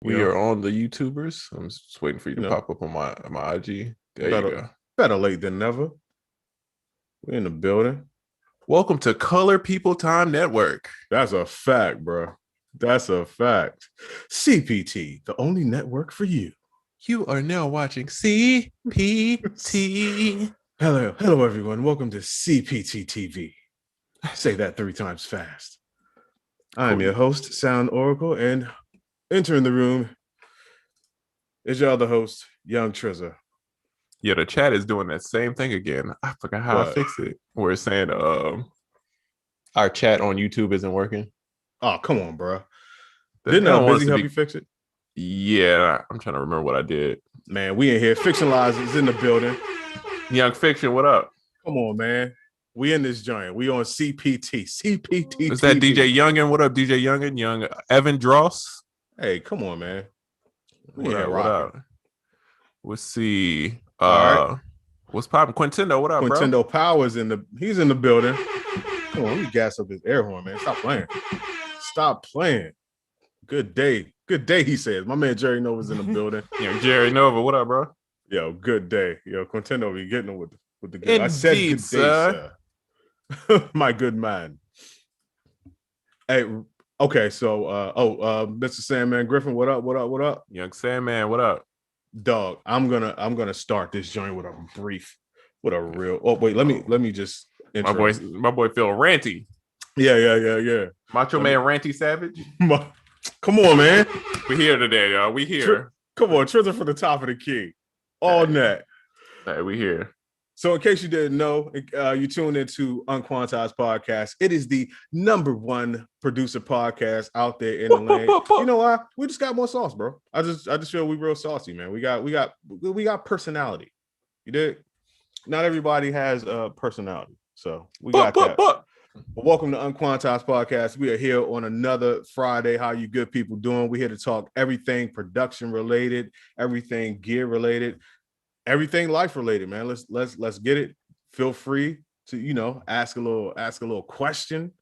We are on the YouTubers. I'm just waiting for you to pop up on my IG. There you go. Better late than never. We're in the building. Welcome to Color People Time Network. That's a fact, bro. That's a fact. CPT, the only network for you. You are now watching CPT. Hello, everyone. Welcome to CPT TV. Say that 3 times fast. I'm your host, Sound Oracle, and entering the room is your other host, Young Trizza. Yeah, the chat is doing that same thing again. I forgot how I fixed it. We're saying our chat on YouTube isn't working. Oh, come on, bro. Didn't Busy help you fix it? Yeah, I'm trying to remember what I did. Man, we in here. Fictionalized is in the building. Young Fiction, what up? Come on, man. We in this joint. We on CPT. CPT. Is that DJ Youngin? What up, DJ Youngin? Young Evan Dross? Hey, come on, man. What up? Let's see. All right. What's poppin'? Quintendo, what up, Quintendo bro? Powers he's in the building. Come on, let me gas up this air horn, man. Stop playing. Good day, he says. My man Jerry Nova's in the building. Yeah, Jerry Nova, what up, bro? Yo, good day. Yo, Quintendo be getting him with the good. Indeed, I said good day, sir. My good man. Hey, okay, so Mr. Sandman Griffin, what up? Young Sandman, what up? Dog, I'm gonna start this joint with a real. Oh wait, let me just. My boy feel ranty. Yeah. Macho Man Ranty Savage. Come on, man. We here today, y'all. We here. Come on, Trizza for the top of the key. All net. Hey, we here. So in case you didn't know, you tuned into Unquantized Podcast. It is the #1 producer podcast out there in the lane. You know why? We just got more sauce, bro. I just feel we real saucy, man. We got personality. You did? Not everybody has personality. So we got that. But welcome to Unquantized Podcast. We are here on another Friday. How you good people doing? We're here to talk everything production related, everything gear related, everything life related, man. Let's get it. Feel free to ask a little question.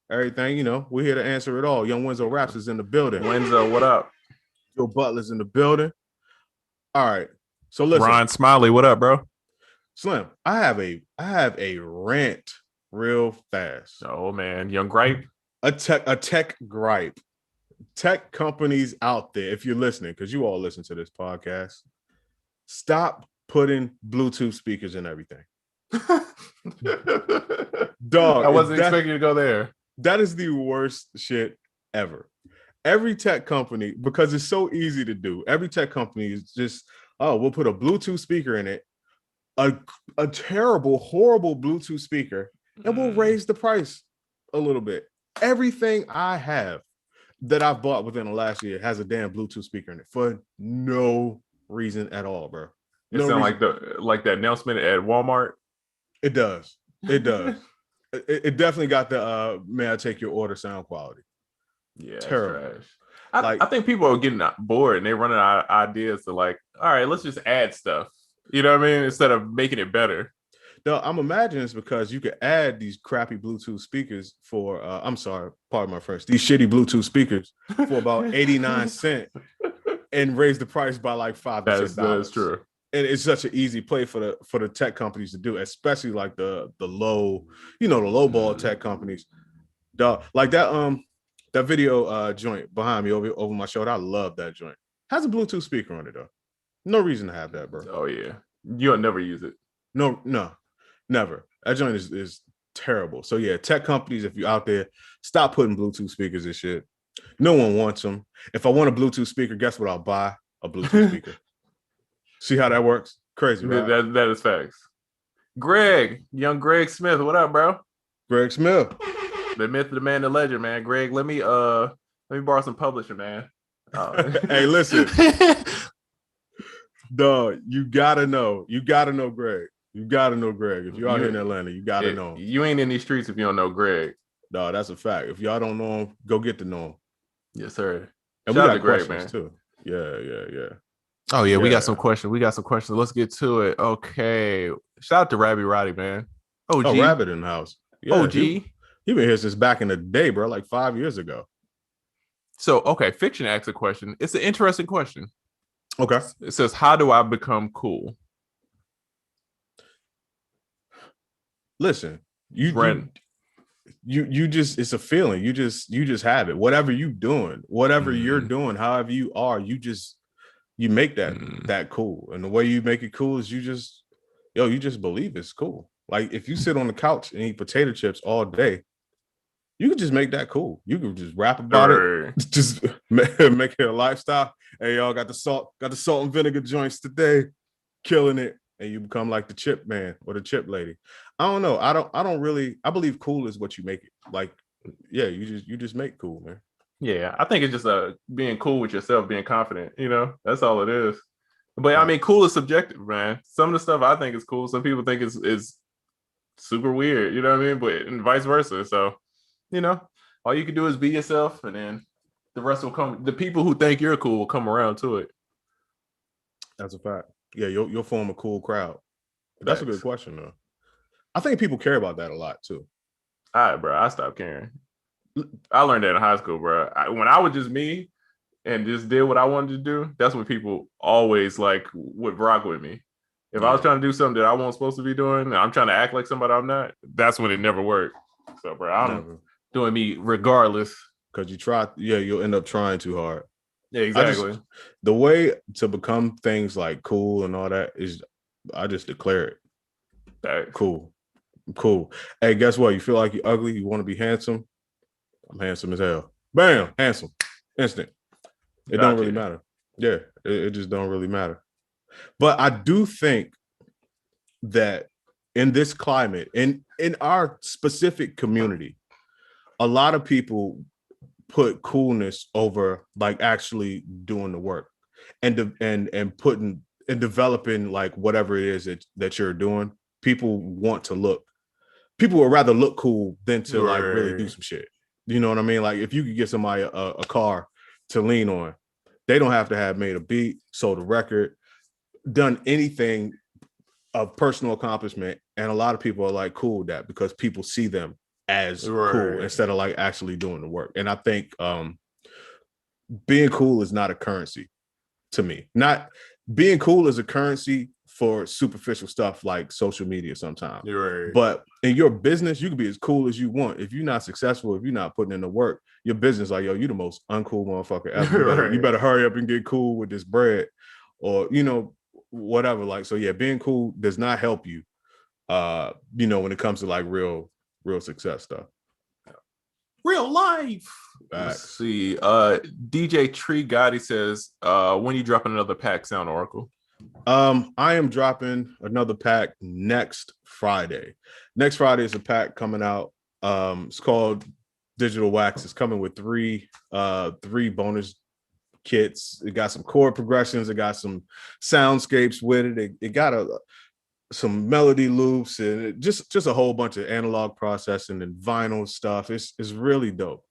Everything, we're here to answer it all. Young Wenzo Raps is in the building. Wenzo, what up? Joe Butler's in the building. All right. So listen. Ron Smiley, what up, bro? Slim, I have a rant real fast. Oh man, young gripe. A tech gripe. Tech companies out there, if you're listening, because you all listen to this podcast, stop putting Bluetooth speakers in everything. Dog, I wasn't expecting you to go there. That is the worst shit ever. Every tech company, because it's so easy to do, every tech company is just, we'll put a Bluetooth speaker in it, a terrible, horrible Bluetooth speaker, and we'll raise the price a little bit. Everything I have that I've bought within the last year has a damn Bluetooth speaker in it for no reason at all, bro. It sounds like that announcement at Walmart. It does. It definitely got the may I take your order sound quality. Yeah, terrible. I think people are getting bored and they're running out of ideas to all right, let's just add stuff. You know what I mean? Instead of making it better. No, I'm imagining it's because you could add these crappy Bluetooth speakers for, I'm sorry, pardon my French, these shitty Bluetooth speakers for about 89 cents and raise the price by like $5 to $6. That's true. And it's such an easy play for the tech companies to do, especially like the low, the low ball tech companies. Like that video joint behind me over my shoulder. I love that joint. Has a Bluetooth speaker on it though. No reason to have that, bro. Oh yeah, you'll never use it. No, never. That joint is terrible. So yeah, tech companies, if you're out there, stop putting Bluetooth speakers and shit. No one wants them. If I want a Bluetooth speaker, guess what? I'll buy a Bluetooth speaker. See how that works? Crazy, right? That is facts. Young Greg Smith, what up, bro? Greg Smith, the myth, the man, the legend, man. Greg, let me borrow some publishing, man. Hey, listen. Dog, you gotta know Greg. You gotta know Greg. If you're out here in Atlanta, you gotta know him. You ain't in these streets if you don't know Greg. No, that's a fact. If y'all don't know him, go get to know him. Yes, sir. And shout we got Greg, questions man. Too. Yeah. Oh yeah, we got some questions. Let's get to it. Okay. Shout out to Rabbi Roddy, man. OG. Oh, Rabbit in the house. Yeah, OG. He been here since back in the day, bro, like 5 years ago. So, okay, Fiction asks a question. It's an interesting question. Okay. It says, how do I become cool? Listen, you just, it's a feeling. You just have it. Whatever you're doing, however you are, you make that cool. And the way you make it cool is you just believe it's cool. Like if you sit on the couch and eat potato chips all day, you can just make that cool. You can just rap about it, just make it a lifestyle. Hey, y'all got the salt and vinegar joints today, killing it, and you become like the chip man or the chip lady. I don't know. I believe cool is what you make it. Like, yeah, you just make cool, man. Yeah, I think it's just being cool with yourself, being confident. That's all it is. But I mean, cool is subjective, man. Some of the stuff I think is cool, some people think is super weird. You know what I mean? But and vice versa. So, all you can do is be yourself, and then the rest will come. The people who think you're cool will come around to it. That's a fact. Yeah, you'll form a cool crowd. That's a good question, though. I think people care about that a lot too. All right, bro. I stopped caring. I learned that in high school, bro. When I was just me and just did what I wanted to do, that's when people always would rock with me. If I was trying to do something that I wasn't supposed to be doing, and I'm trying to act like somebody I'm not, that's when it never worked. So, bro, I'm doing me regardless. Because you try, you'll end up trying too hard. Yeah, exactly. The way to become things like cool and all that is I just declare it. Cool. Hey, guess what? You feel like you're ugly? You want to be handsome? I'm handsome as hell. Bam, handsome. Instant. It don't really matter. Yeah, it just don't really matter. But I do think that in this climate, in our specific community, a lot of people put coolness over like actually doing the work and putting and developing like whatever it is that you're doing. People would rather look cool than to like really do some shit. You know what I mean? Like if you could get somebody a car to lean on, they don't have to have made a beat, sold a record, done anything of personal accomplishment. And a lot of people are like cool with that because people see them as cool instead of like actually doing the work. And I think being cool is not a currency to me. Not being cool is a currency for superficial stuff like social media sometimes. But in your business, you can be as cool as you want. If you're not successful, if you're not putting in the work, your business like, yo, you the most uncool motherfucker ever. You better hurry up and get cool with this bread or, whatever. Like, so yeah, being cool does not help you, when it comes to like real success stuff. Real life. Let's see. DJ Tree Gotti says, when you dropping another pack, Sound Oracle? I am dropping another pack next Friday. Next Friday is a pack coming out. It's called Digital Wax. It's coming with three bonus kits. It got some chord progressions. It got some soundscapes with it. It got some melody loops and just a whole bunch of analog processing and vinyl stuff. It's really dope.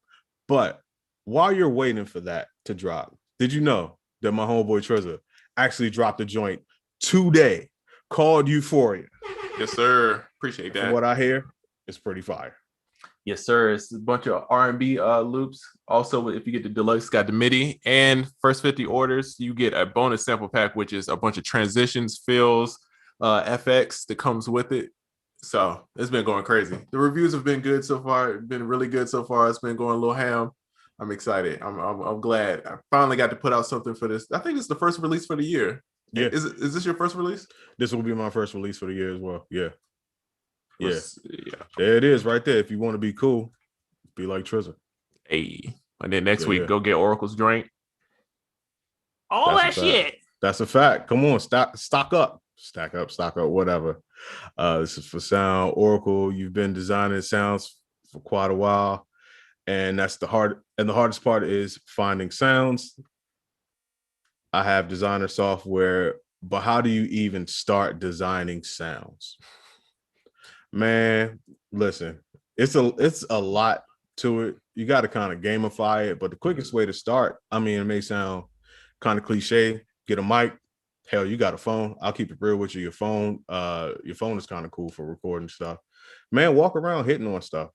But while you're waiting for that to drop, did you know that my homeboy Trezor actually dropped a joint today called Euphoria? Yes, sir. Appreciate that. From what I hear, it's pretty fire. Yes, sir. It's a bunch of R&B loops. Also, if you get the deluxe, got the MIDI, and first 50 orders, you get a bonus sample pack, which is a bunch of transitions, fills, FX that comes with it. So it's been going crazy. The reviews have been good so far. It's been really good so far. It's been going a little ham. I'm excited. I'm glad I finally got to put out something for this. I think it's the first release for the year. Yeah. Is this your first release? This will be my first release for the year as well. Yeah. Yeah. There it is right there. If you want to be cool, be like Trezor. Hey. And then next week, go get Oracle's drink. All that shit. That's a fact. Come on, stock up. Stack up, whatever. This is for Sound Oracle. You've been designing sounds for quite a while. And that's the hardest part is finding sounds. I have designer software, but how do you even start designing sounds? Man, listen, it's a lot to it. You got to kind of gamify it, but the quickest way to start, I mean, it may sound kind of cliche, get a mic. Hell, you got a phone. I'll keep it real with you. Your phone is kind of cool for recording stuff. Man, walk around hitting on stuff.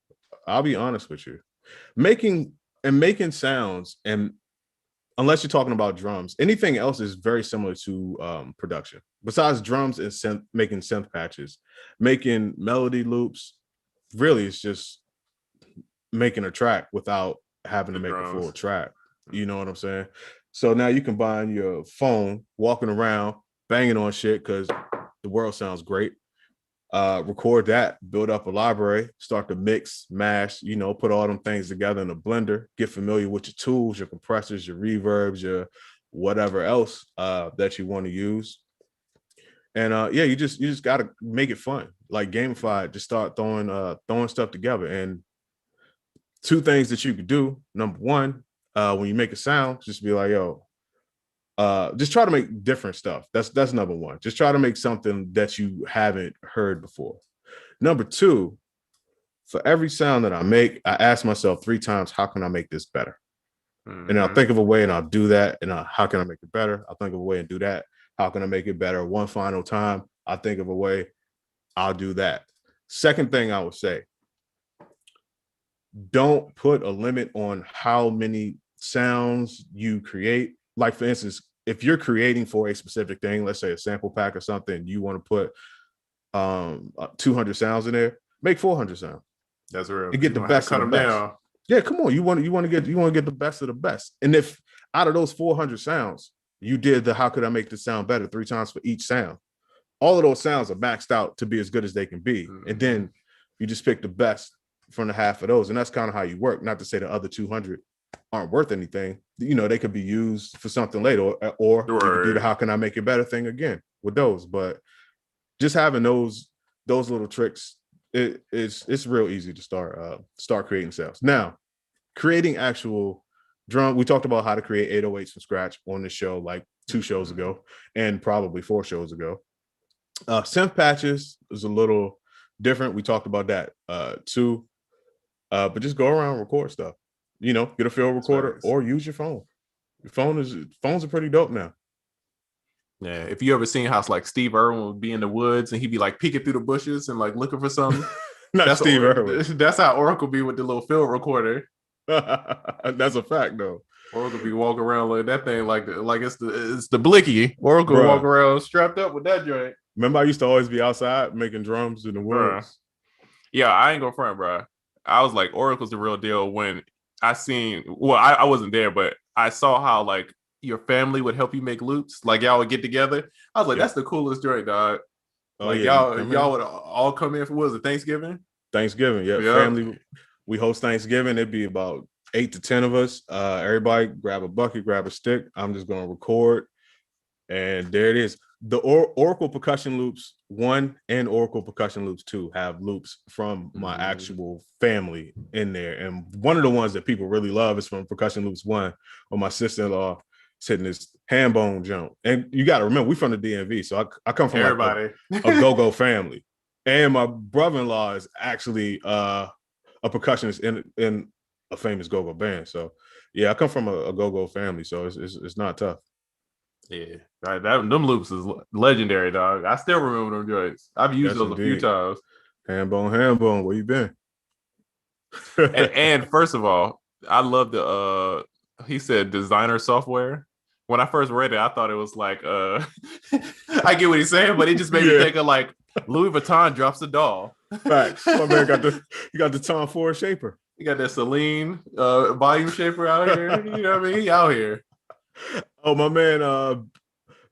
I'll be honest with you. Making and making sounds, and unless you're talking about drums, anything else is very similar to production. Besides drums and making synth patches, making melody loops, really it's just making a track without having to make a full track. You know what I'm saying? So now you combine your phone, walking around, banging on shit because the world sounds great. Record that, build up a library, start to mix, mash, put all them things together in a blender, get familiar with your tools, your compressors, your reverbs, your whatever else that you want to use. And you just gotta make it fun, like gamify it. Just start throwing stuff together. And two things that you could do. Number one, when you make a sound, just be like, yo, just try to make different stuff. That's number one. Just try to make something that you haven't heard before. Number two, for every sound that I make, I ask myself 3 times, how can I make this better? Mm-hmm. And I'll think of a way and I'll do that. And how can I make it better? I'll think of a way and do that. How can I make it better? One final time, I'll think of a way, I'll do that. Second thing I would say, don't put a limit on how many sounds you create. Like, for instance, if you're creating for a specific thing, let's say a sample pack or something, you want to put 200 sounds in there, make 400 sounds. That's real. And get the best of the best. Down. Yeah, come on. You want to get the best of the best. And if out of those 400 sounds, you did the how could I make this sound better 3 times for each sound, all of those sounds are maxed out to be as good as they can be. Mm-hmm. And then you just pick the best from the half of those. And that's kind of how you work. Not to say the other 200 aren't worth anything. They could be used for something later, or you could do the how can I make it better thing again with those. But just having those little tricks, it's real easy to start creating sounds. Now, creating actual drum, we talked about how to create 808s from scratch on the show like 2 shows ago, and probably 4 shows ago. Synth patches is a little different. We talked about that too. But just go around and record stuff. Get a field recorder or use your phone. Phones are pretty dope now. Yeah, if you ever seen how like Steve Irwin would be in the woods and he'd be like peeking through the bushes and like looking for something. That's Steve Irwin. That's how Oracle be with the little field recorder. That's a fact, though. Oracle be walking around like that thing, like it's the blicky. Oracle walk around strapped up with that joint. Remember, I used to always be outside making drums in the woods. Yeah, I ain't gonna front, bro. I was like, Oracle's the real deal when I seen. Well, I wasn't there, but I saw how like your family would help you make loops. Like y'all would get together. I was like, that's the coolest joint, dog. Like y'all would all come in for what was it, Thanksgiving? Thanksgiving, yeah. Family. We host Thanksgiving. It'd be about 8 to 10 of us. Everybody grab a bucket, grab a stick. I'm just gonna record, and there it is. The Oracle Percussion Loops 1 and Oracle Percussion Loops 2 have loops from my actual family in there. And one of the ones that people really love is from Percussion Loops 1, where my sister-in-law is hitting this hand bone jump. And you got to remember, we from the DMV, so I come from everybody, like a go-go family. And my brother-in-law is actually a percussionist in a famous go-go band. So yeah, I come from a go-go family, so it's not tough. Yeah, right. Them loops is legendary, dog. I still remember them joints. I've used those indeed. A few times. Hand bone, where you been? and first of all, I love the he said designer software. When I first read it, I thought it was like I get what he's saying, but it just made me think of like Louis Vuitton drops a doll. Facts. My man got the Tom Ford shaper. You got that Celine volume shaper out here. You know what I mean? He out here. Oh, my man,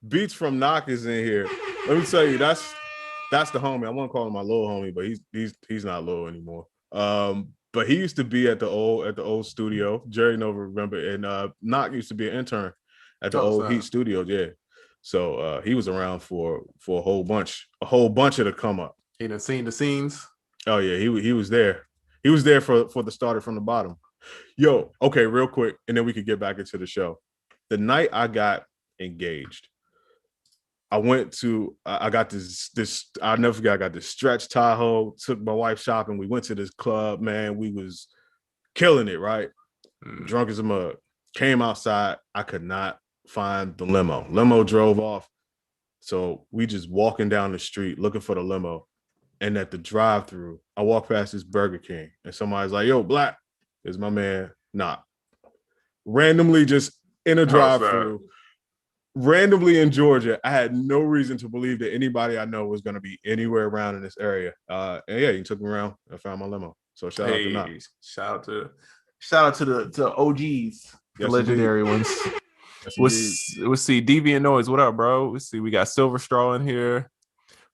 Beats from Knock is in here. Let me tell you, that's the homie. I want to call him my little homie, but he's not little anymore. But he used to be at the old studio. Jerry Nova remember, and Knock used to be an intern at the old Heat Studio. Yeah, so he was around for a whole bunch of the come up. He done seen the scenes. Oh yeah, he was there. He was there for the starter from the bottom. Yo, okay, real quick, and then we could get back into the show. The night I got engaged, I got this, I'll never forget, I got this stretch Tahoe, took my wife shopping. We went to this club, man. We was killing it, right? Drunk as a mug. Came outside. I could not find the limo. Limo drove off. So we just walking down the street looking for the limo. And at the drive-thru, I walked past this Burger King and somebody's like, yo, Black, is my man Knock. randomly just in a drive-through. snap. Randomly in Georgia. I had no reason to believe that anybody I know was going to be anywhere around in this area. And yeah, he took me around. I found my limo. So shout out to Knox. Shout out to the OGs, the legendary ones. We'll see. Deviant Noise, what up, bro? Let's see. We got Silver Straw in here.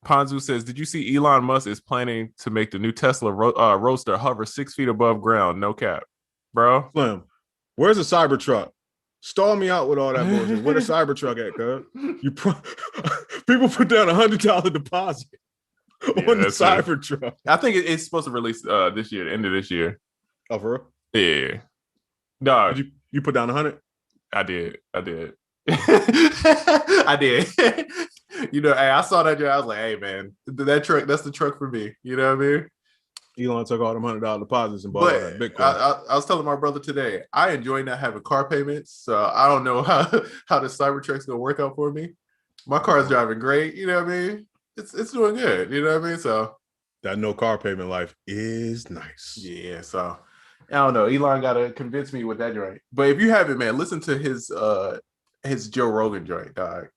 Ponzu says, did you see Elon Musk is planning to make the new Tesla Roadster hover 6 feet above ground? No cap, bro. Slim, where's the Cybertruck? Stall me out with all that bullshit. Where the Cybertruck at, cuz? People put down $100 deposit on the Cybertruck. I think it's supposed to release this year, the end of this year. Oh, for real? Yeah. No. You put down 100? I did. I did. Hey, I saw that. I was like, hey, man, that truck, that's the truck for me. You know what I mean? Elon took all them $100 deposits and bought all that Bitcoin. I was telling my brother today, I enjoy not having car payments. So I don't know how the Cybertruck's going to work out for me. My car is driving great. You know what I mean? It's doing good. You know what I mean? So that no car payment life is nice. Yeah. So I don't know. Elon got to convince me with that joint. But if you haven't, man, listen to his Joe Rogan joint, dog.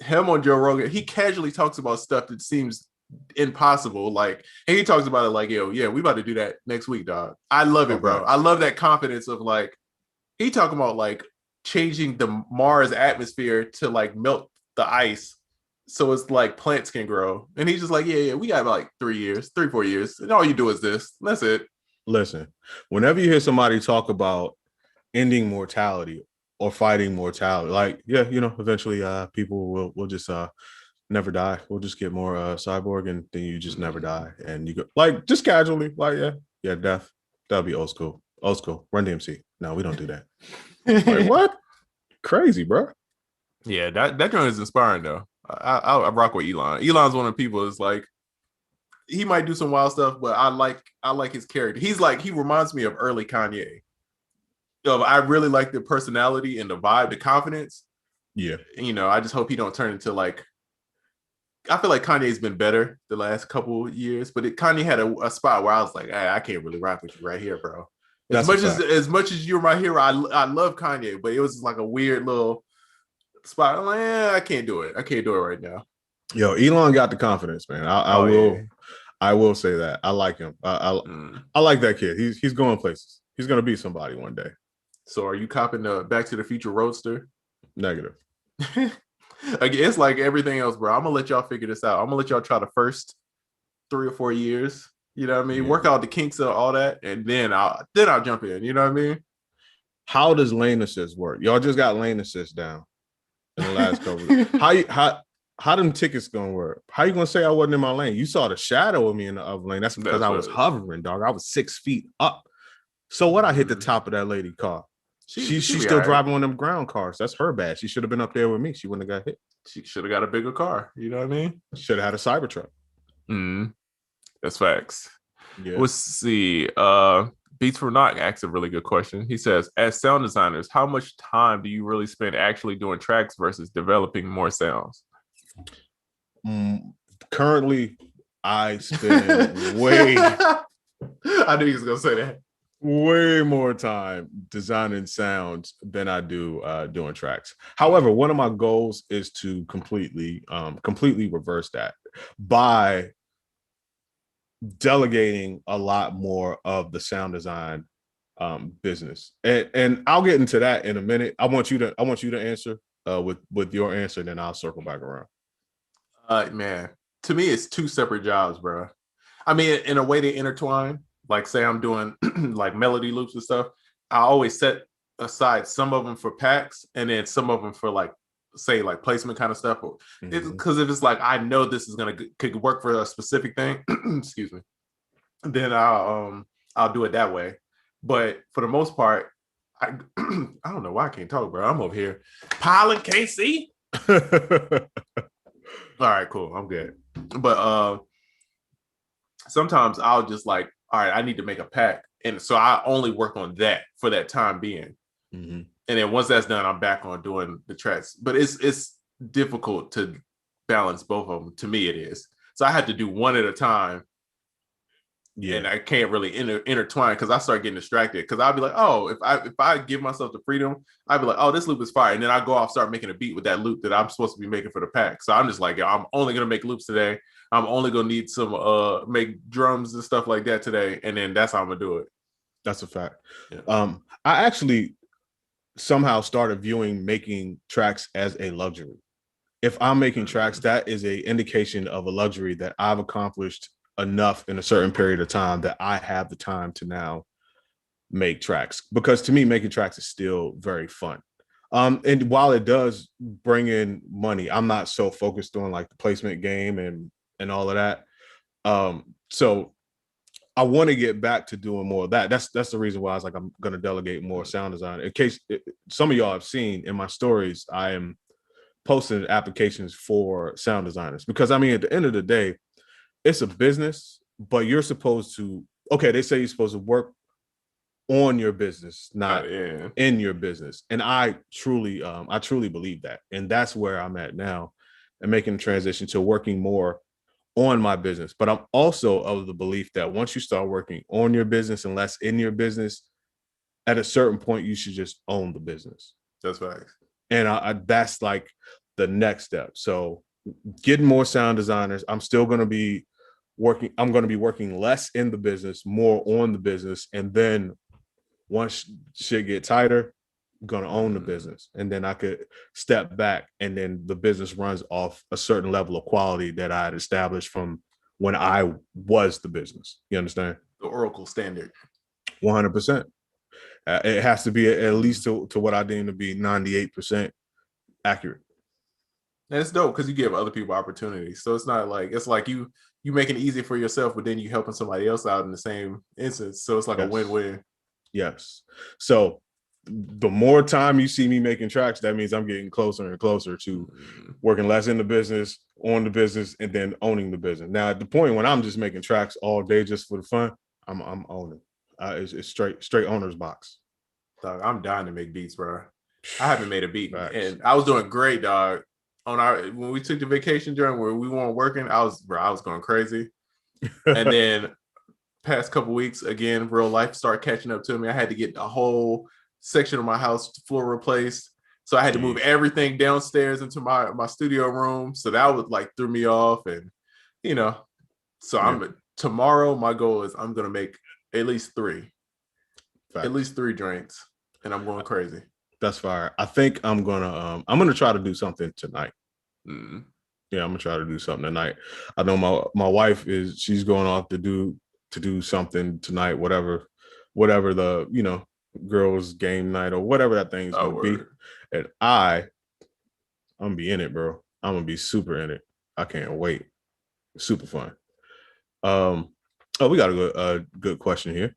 Him on Joe Rogan, he casually talks about stuff that seems impossible. Like, and he talks about it like, yo, yeah, we about to do that next week, dog. I love it, bro. I love that confidence of like, he talking about like changing the Mars atmosphere to like melt the ice so it's like plants can grow. And he's just like, yeah, we got like 3-4 years. And all you do is this. That's it. Listen, whenever you hear somebody talk about ending mortality or fighting mortality, like, yeah, eventually people will just never die. We'll just get more cyborg and then you just never die. And you go like just casually, like, yeah, death. That'll be old school. Run DMC. No, we don't do that. Like, what? Crazy, bro. Yeah, that joint is inspiring though. I rock with Elon. Elon's one of the people that's like, he might do some wild stuff, but I like his character. He reminds me of early Kanye. I really like the personality and the vibe, the confidence. Yeah. I just hope he don't turn into like, I feel like Kanye's been better the last couple years, but Kanye had a spot where I was like, hey, I can't really rock with you right here, bro. As much as you're my hero, I love Kanye, but it was like a weird little spot. I'm like, I can't do it. I can't do it right now. Yo, Elon got the confidence, man. I will say that. I like him. I like that kid. He's going places. He's gonna be somebody one day. So are you copping the Back to the Future Roadster? Negative. Again, it's like everything else, bro. I'm gonna let y'all figure this out. I'm gonna let y'all try the first 3 or 4 years. You know what I mean? Yeah. Work out the kinks of all that, and then I'll jump in. You know what I mean? How does lane assist work? Y'all just got lane assist down in the last couple. How them tickets gonna work? How you gonna say I wasn't in my lane? You saw the shadow of me in the other lane. That's because I was hovering, dog. I was 6 feet up. So what? I hit the top of that lady car. She's still driving one of them ground cars. That's her bad. She should have been up there with me. She wouldn't have got hit. She should have got a bigger car. You know what I mean? Should have had a Cybertruck. That's facts. Yeah. Let's see. Beats for Knock asks a really good question. He says, as sound designers, how much time do you really spend actually doing tracks versus developing more sounds? Currently, I spend way. I knew he was gonna say that. Way more time designing sounds than I do doing tracks. However, one of my goals is to completely reverse that by delegating a lot more of the sound design business. And I'll get into that in a minute. I want you to answer with your answer, and then I'll circle back around. Man, to me, it's 2 separate jobs, bro. I mean, in a way they intertwine. Like, say I'm doing like melody loops and stuff. I always set aside some of them for packs and then some of them for like, say, like placement kind of stuff. Because if it's like, I know this is could work for a specific thing, excuse me, then I'll do it that way. But for the most part, I don't know why I can't talk, bro. I'm over here piling KC. All right, cool. I'm good. But sometimes I'll just like, all right, I need to make a pack. And so I only work on that for that time being. And then once that's done, I'm back on doing the tracks. But it's difficult to balance both of them. To me, it is. So I had to do one at a time and I can't really intertwine because I start getting distracted. Because I'll be like, oh, if I give myself the freedom, I'd be like, oh, this loop is fire, and then I go off start making a beat with that loop that I'm supposed to be making for the pack. So I'm just like, yo, I'm only gonna make loops today. I'm only gonna need some make drums and stuff like that today, and then that's how I'm gonna do it. That's a fact. Yeah. I actually somehow started viewing making tracks as a luxury. If I'm making tracks, that is a indication of a luxury that I've accomplished enough in a certain period of time that I have the time to now make tracks. Because to me, making tracks is still very fun. And while it does bring in money, I'm not so focused on like the placement game and all of that. So I want to get back to doing more of that. That's the reason why I was like, I'm going to delegate more sound design. In case some of y'all have seen in my stories, I am posting applications for sound designers, because I mean, at the end of the day, it's a business, but you're supposed to, okay, they say you're supposed to work on your business, not in your business. And I truly believe that. And that's where I'm at now, and making the transition to working more on my business. But I'm also of the belief that once you start working on your business and less in your business, at a certain point, you should just own the business. That's right. And that's like the next step. So getting more sound designers. I'm still going to be working. I'm going to be working less in the business, more on the business. And then once shit get tighter, I'm going to own the business. And then I could step back, and then the business runs off a certain level of quality that I had established from when I was the business. You understand? The Oracle standard. 100%. It has to be at least to what I deem to be 98% accurate. And it's dope because you give other people opportunities. So it's not like, it's like you making it easy for yourself, but then you helping somebody else out in the same instance. So it's like a win-win. Yes. So the more time you see me making tracks, that means I'm getting closer and closer to working less in the business, on the business, and then owning the business. Now, at the point when I'm just making tracks all day just for the fun, I'm owning. It's straight owner's box. Dog, I'm dying to make beats, bro. I haven't made a beat, and I was doing great, dog. When we took the vacation during where we weren't working, I was going crazy. And then past couple weeks, again, real life started catching up to me. I had to get a whole section of my house floor replaced, so I had to move everything downstairs into my studio room. So that was like threw me off, and so tomorrow my goal is I'm gonna make at least three drinks, and I'm going crazy. That's fire. I think I'm gonna try to do something tonight. Yeah, I'm gonna try to do something tonight. I know my wife she's going off to do something tonight, whatever the girls game night or whatever that thing's gonna be. And I'm gonna be in it, bro. I'm gonna be super in it. I can't wait. Super fun. We got a good question here.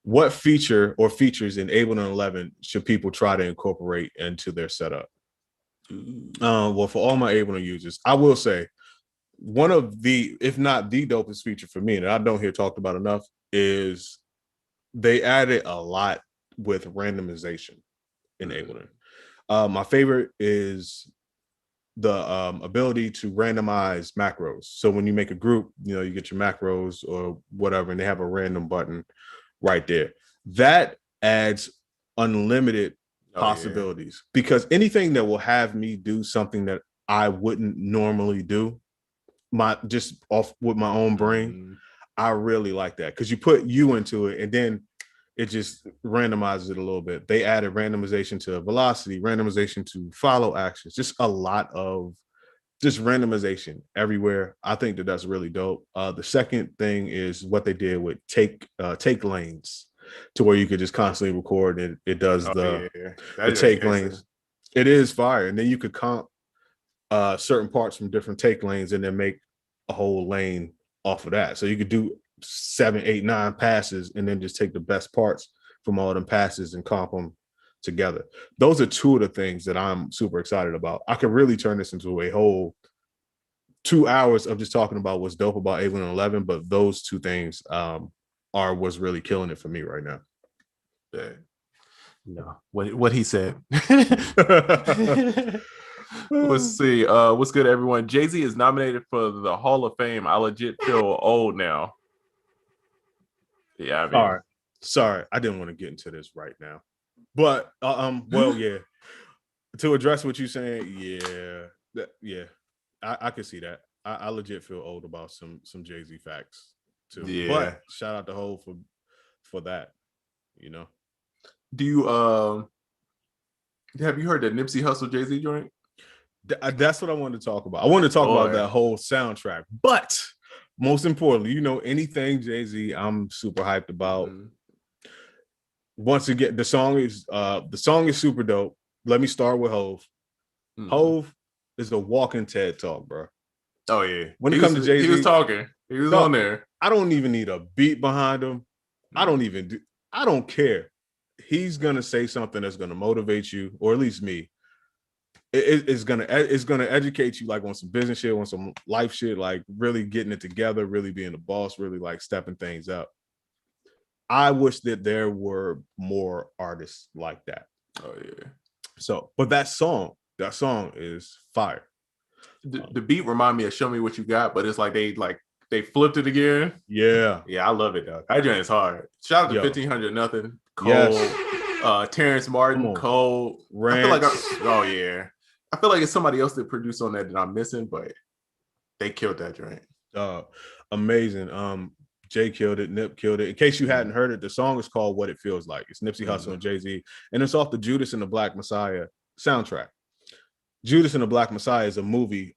What feature or features in Ableton 11 should people try to incorporate into their setup? Well, for all my Ableton users, I will say one of the, if not the dopest feature for me, and I don't hear talked about enough, is they added a lot with randomization in Ableton. My favorite is the ability to randomize macros. So when you make a group, you get your macros or whatever, and they have a random button right there. That adds unlimited possibilities, because anything that will have me do something that I wouldn't normally do, just off with my own brain, I really like that, because you put you into it and then it just randomizes it a little bit. They added randomization to velocity, randomization to follow actions, just a lot of just randomization everywhere. I think that's really dope. The second thing is what they did with take lanes, to where you could just constantly record, and it does the take lanes. It is fire. And then you could comp certain parts from different take lanes and then make a whole lane off of that. So you could do 7, 8, 9 passes and then just take the best parts from all them passes and comp them together. Those are two of the things that I'm super excited about. I could really turn this into a whole 2 hours of just talking about what's dope about Ableton 11, but those two things are what's really killing it for me right now. No, what he said. Let's see. What's good, everyone? Jay-Z is nominated for the Hall of Fame. I legit feel old now. Yeah, I mean, sorry, I didn't want to get into this right now, but well, yeah. To address what you're saying, yeah, I can see that. I legit feel old about some Jay-Z facts too. yeah. But shout out to Hov for that. You know. Do you have you heard that Nipsey Hussle Jay-Z joint? That's what I wanted to talk about. I want to talk about that whole soundtrack, but most importantly, anything Jay-Z, I'm super hyped about. Mm-hmm. Once again, the song is super dope. Let me start with Hov. Mm-hmm. Hov is a walking TED Talk, bro. Oh yeah. When it comes to Jay-Z, he was talking. He was on there. I don't even need a beat behind him. Mm-hmm. I don't care. He's gonna say something that's gonna motivate you, or at least me. It's gonna educate you, like on some business shit, on some life shit, like really getting it together, really being the boss, really like stepping things up. I wish that there were more artists like that. Oh yeah. So, but that song is fire. The beat remind me of "Show Me What You Got," but it's like they flipped it again. Yeah, I love it though. That joint is hard. Shout out to 1500 Nothing, Cole, yes. Terrence Martin, Cole. Ranch. I feel like it's somebody else that produced on that I'm missing, but they killed that joint. Amazing. Jay killed it. Nip killed it. In case you hadn't heard it, the song is called "What It Feels Like." It's Nipsey Hussle and Jay-Z, and it's off the Judas and the Black Messiah soundtrack. Judas and the Black Messiah is a movie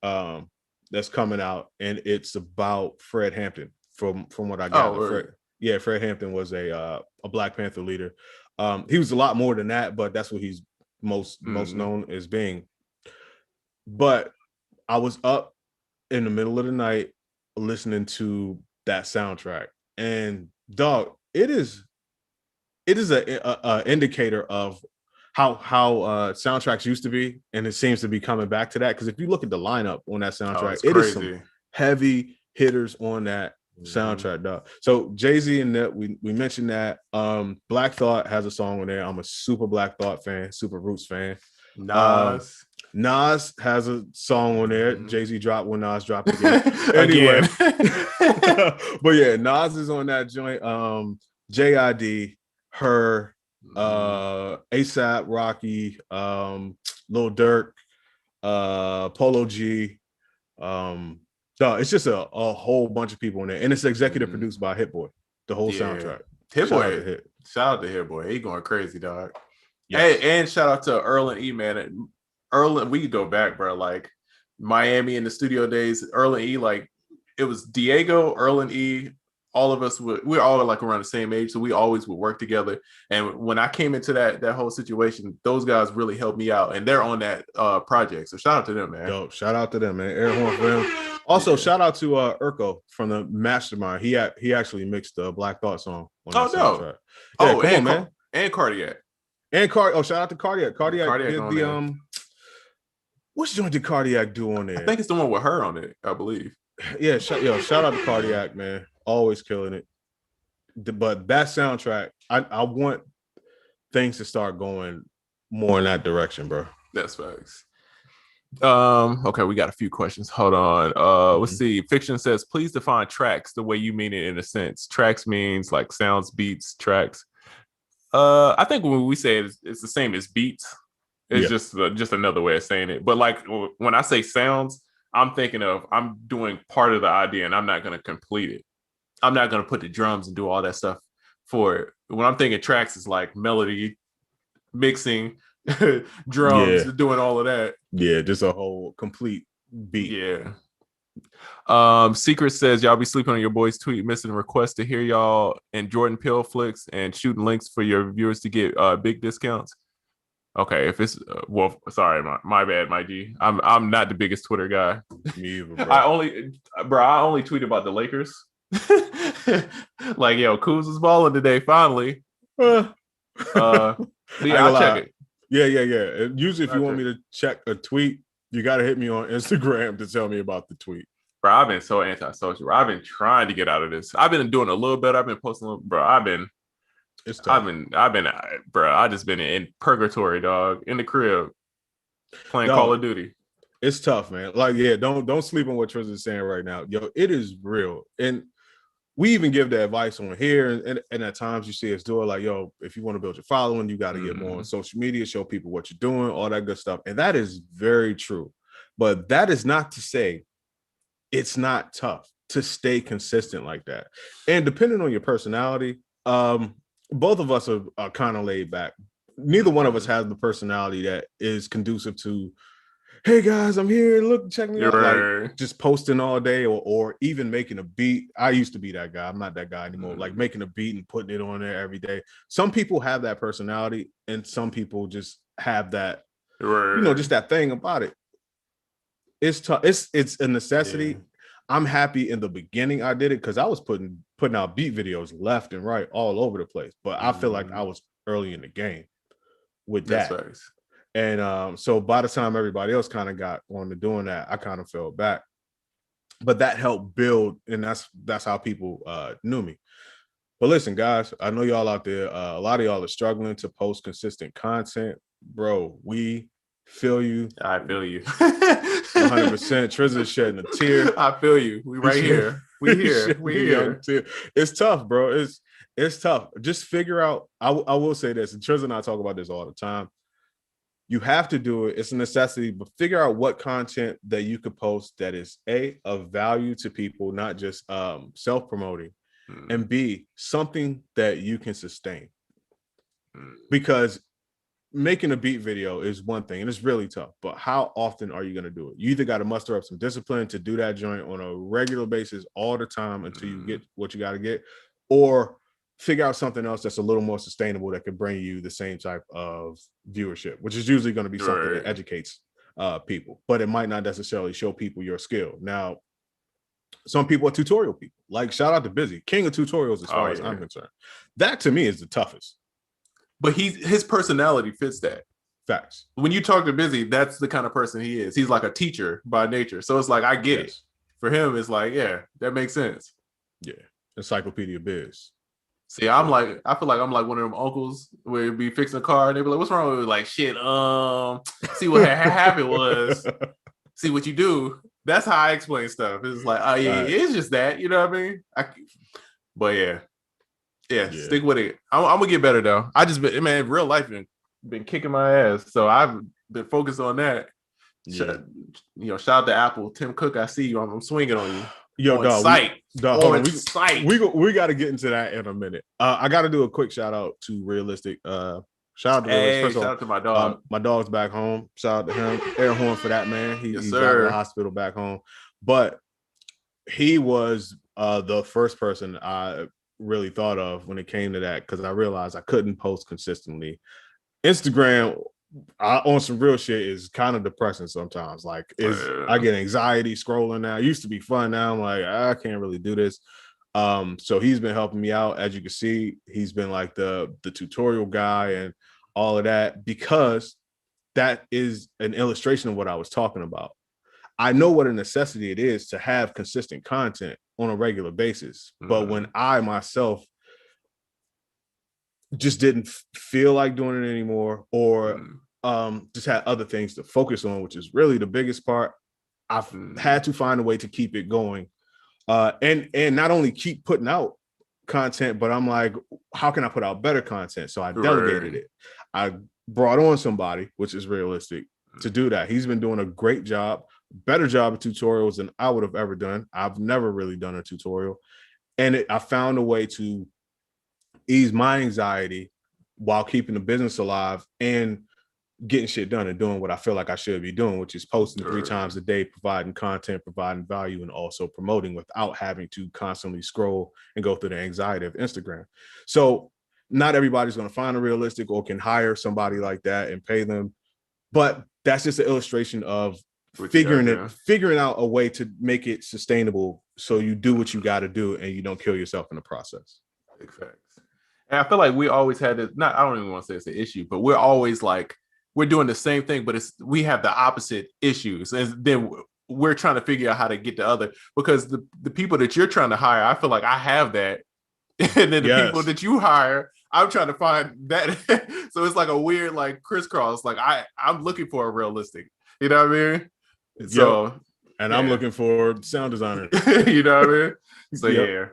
that's coming out, and it's about Fred Hampton. From what I got, Fred Hampton was a Black Panther leader. He was a lot more than that, but that's what he's most known as being. But I was up in the middle of the night listening to that soundtrack, and dog, it is a indicator of how soundtracks used to be, and it seems to be coming back to that. Because if you look at the lineup on that soundtrack, it is some heavy hitters on that soundtrack, dog. So Jay-Z and Nip, we mentioned that. Black Thought has a song on there. I'm a super Black Thought fan, super Roots fan. Nas has a song on there. Jay-Z dropped when Nas dropped again. Anyway, but yeah, Nas is on that joint. JID, Her, ASAP, Rocky, Lil Durk, Polo G. It's just a whole bunch of people in there, and it's executive produced by Hit Boy. The whole soundtrack. Shout out to Hit Boy. He going crazy, dog. Yes. Hey, and shout out to Earl and E, man. Earl, we can go back, bro. Like Miami in the studio days, Earl and E, like it was Diego, Earl and E. All of us we're all like around the same age, so we always would work together. And when I came into that whole situation, those guys really helped me out, and they're on that project. So shout out to them, man. Dope. Shout out to them, man. Air horn for them. Also, shout out to Urko from the Mastermind. He actually mixed the Black Thought song on that soundtrack. Yeah, come on, man. And Cardiac. Shout out to Cardiac. Cardiac did the which joint did Cardiac do on there? I think it's the one with Her on it, I believe. Yeah, shout out to Cardiac, man. Always killing it. But that soundtrack, I want things to start going more in that direction, bro. That's facts. Okay, we got a few questions. Hold on. Let's see. Fiction says, please define tracks the way you mean it in a sense. Tracks means like sounds, beats, tracks. I think when we say it's the same as beats. It's just another way of saying it. But like when I say sounds, I'm thinking of I'm doing part of the idea and I'm not going to complete it. I'm not going to put the drums and do all that stuff for it. When I'm thinking tracks, is like melody, mixing, drums, doing all of that. Yeah, just a whole complete beat. Yeah. Secret says y'all be sleeping on your boy's tweet, missing requests to hear y'all and Jordan Pill flicks and shooting links for your viewers to get big discounts. Okay, if it's sorry, my bad, my G. I'm not the biggest Twitter guy. Me either, bro. I only tweet about the Lakers. Like, yo, Kuz is balling today, finally. I'll check it. Yeah. Usually, if you want me to check a tweet, you got to hit me on Instagram to tell me about the tweet. Bro, I've been so antisocial. I've been trying to get out of this. I've been doing a little bit. I've been posting a little, bro. It's tough. I just been in purgatory, dog, in the crib, playing Call of Duty. It's tough, man. Like, don't sleep on what Tris is saying right now. Yo, it is real. And we even give the advice on here, and at times you see us do it like, yo, if you want to build your following, you got to get more on social media, show people what you're doing, all that good stuff. And that is very true. But that is not to say it's not tough to stay consistent like that. And depending on your personality, both of us are kind of laid back. Neither one of us has the personality that is conducive to, hey guys, I'm here. Look, check me out. Like just posting all day or even making a beat. I used to be that guy. I'm not that guy anymore. Like making a beat and putting it on there every day. Some people have that personality and some people just have that, just that thing about it. It's tough. It's a necessity. Yeah. I'm happy in the beginning I did it because I was putting out beat videos left and right all over the place. But I feel like I was early in the game with that. That's nice. And so by the time everybody else kind of got on to doing that, I kind of fell back. But that helped build, and that's how people knew me. But listen, guys, I know y'all out there, a lot of y'all are struggling to post consistent content. Bro, we feel you. I feel you. 100%. Trizza's shedding a tear. I feel you. We right here. We here. It's tough, bro. It's tough. Just figure out. I will say this, and Trizza and I talk about this all the time. You have to do it. It's a necessity, but figure out what content that you could post that is A, of value to people, not just self-promoting, and B, something that you can sustain. Because making a beat video is one thing, and it's really tough, but how often are you going to do it? You either got to muster up some discipline to do that joint on a regular basis all the time until you get what you got to get, or figure out something else that's a little more sustainable that can bring you the same type of viewership, which is usually going to be something that educates people, but it might not necessarily show people your skill. Now, some people are tutorial people. Like, shout out to Busy, king of tutorials as far as I'm concerned. That to me is the toughest. But his personality fits that. Facts. When you talk to Busy, that's the kind of person he is. He's like a teacher by nature. So it's like, I get it. For him, it's like, yeah, that makes sense. Yeah. Encyclopedia Biz. See, I feel like I'm like one of them uncles where it'd be fixing a car and they'd be like, what's wrong with it? Like, shit, see what happened was, see what you do. That's how I explain stuff. It's like, oh yeah, it's just that, you know what I mean? But yeah, stick with it. I'm gonna get better though. I just been, man, real life been kicking my ass. So I've been focused on that. Yeah. Shout out to Apple. Tim Cook, I see you. I'm swinging on you. Yo, dog, we got to get into that in a minute. I got to do a quick shout out to Realistic. Shout out to Realistic. Shout out to my dog. My dog's back home. Shout out to him. Air horn for that, man. He's out of the hospital back home. But he was the first person I really thought of when it came to that, because I realized I couldn't post consistently. Instagram on some real shit is kind of depressing sometimes. Like, I get anxiety scrolling now. It used to be fun. Now I'm like, I can't really do this. So he's been helping me out. As you can see, he's been like the tutorial guy and all of that, because that is an illustration of what I was talking about. I know what a necessity it is to have consistent content on a regular basis. But when I myself just didn't feel like doing it anymore, or just had other things to focus on, which is really the biggest part, I've had to find a way to keep it going, and not only keep putting out content, but I'm like, how can I put out better content? So I delegated it. I brought on somebody, which is Realistic, to do that. He's been doing a great job, better job of tutorials than I would have ever done. I've never really done a tutorial, and I found a way to ease my anxiety while keeping the business alive and getting shit done and doing what I feel like I should be doing, which is posting 3 times a day, providing content, providing value, and also promoting without having to constantly scroll and go through the anxiety of Instagram. So not everybody's going to find a Realistic or can hire somebody like that and pay them. But that's just an illustration of figuring out a way to make it sustainable, so you do what you got to do and you don't kill yourself in the process. Big facts. And I feel like we always had this, I don't even want to say it's an issue, but we're always like, we're doing the same thing, but we have the opposite issues. And then we're trying to figure out how to get the other, because the people that you're trying to hire, I feel like I have that. And then the people that you hire, I'm trying to find that. So it's like a weird, like, crisscross. Like I'm looking for a Realistic, you know what I mean? So, and I'm looking for sound designer. You know what I mean? So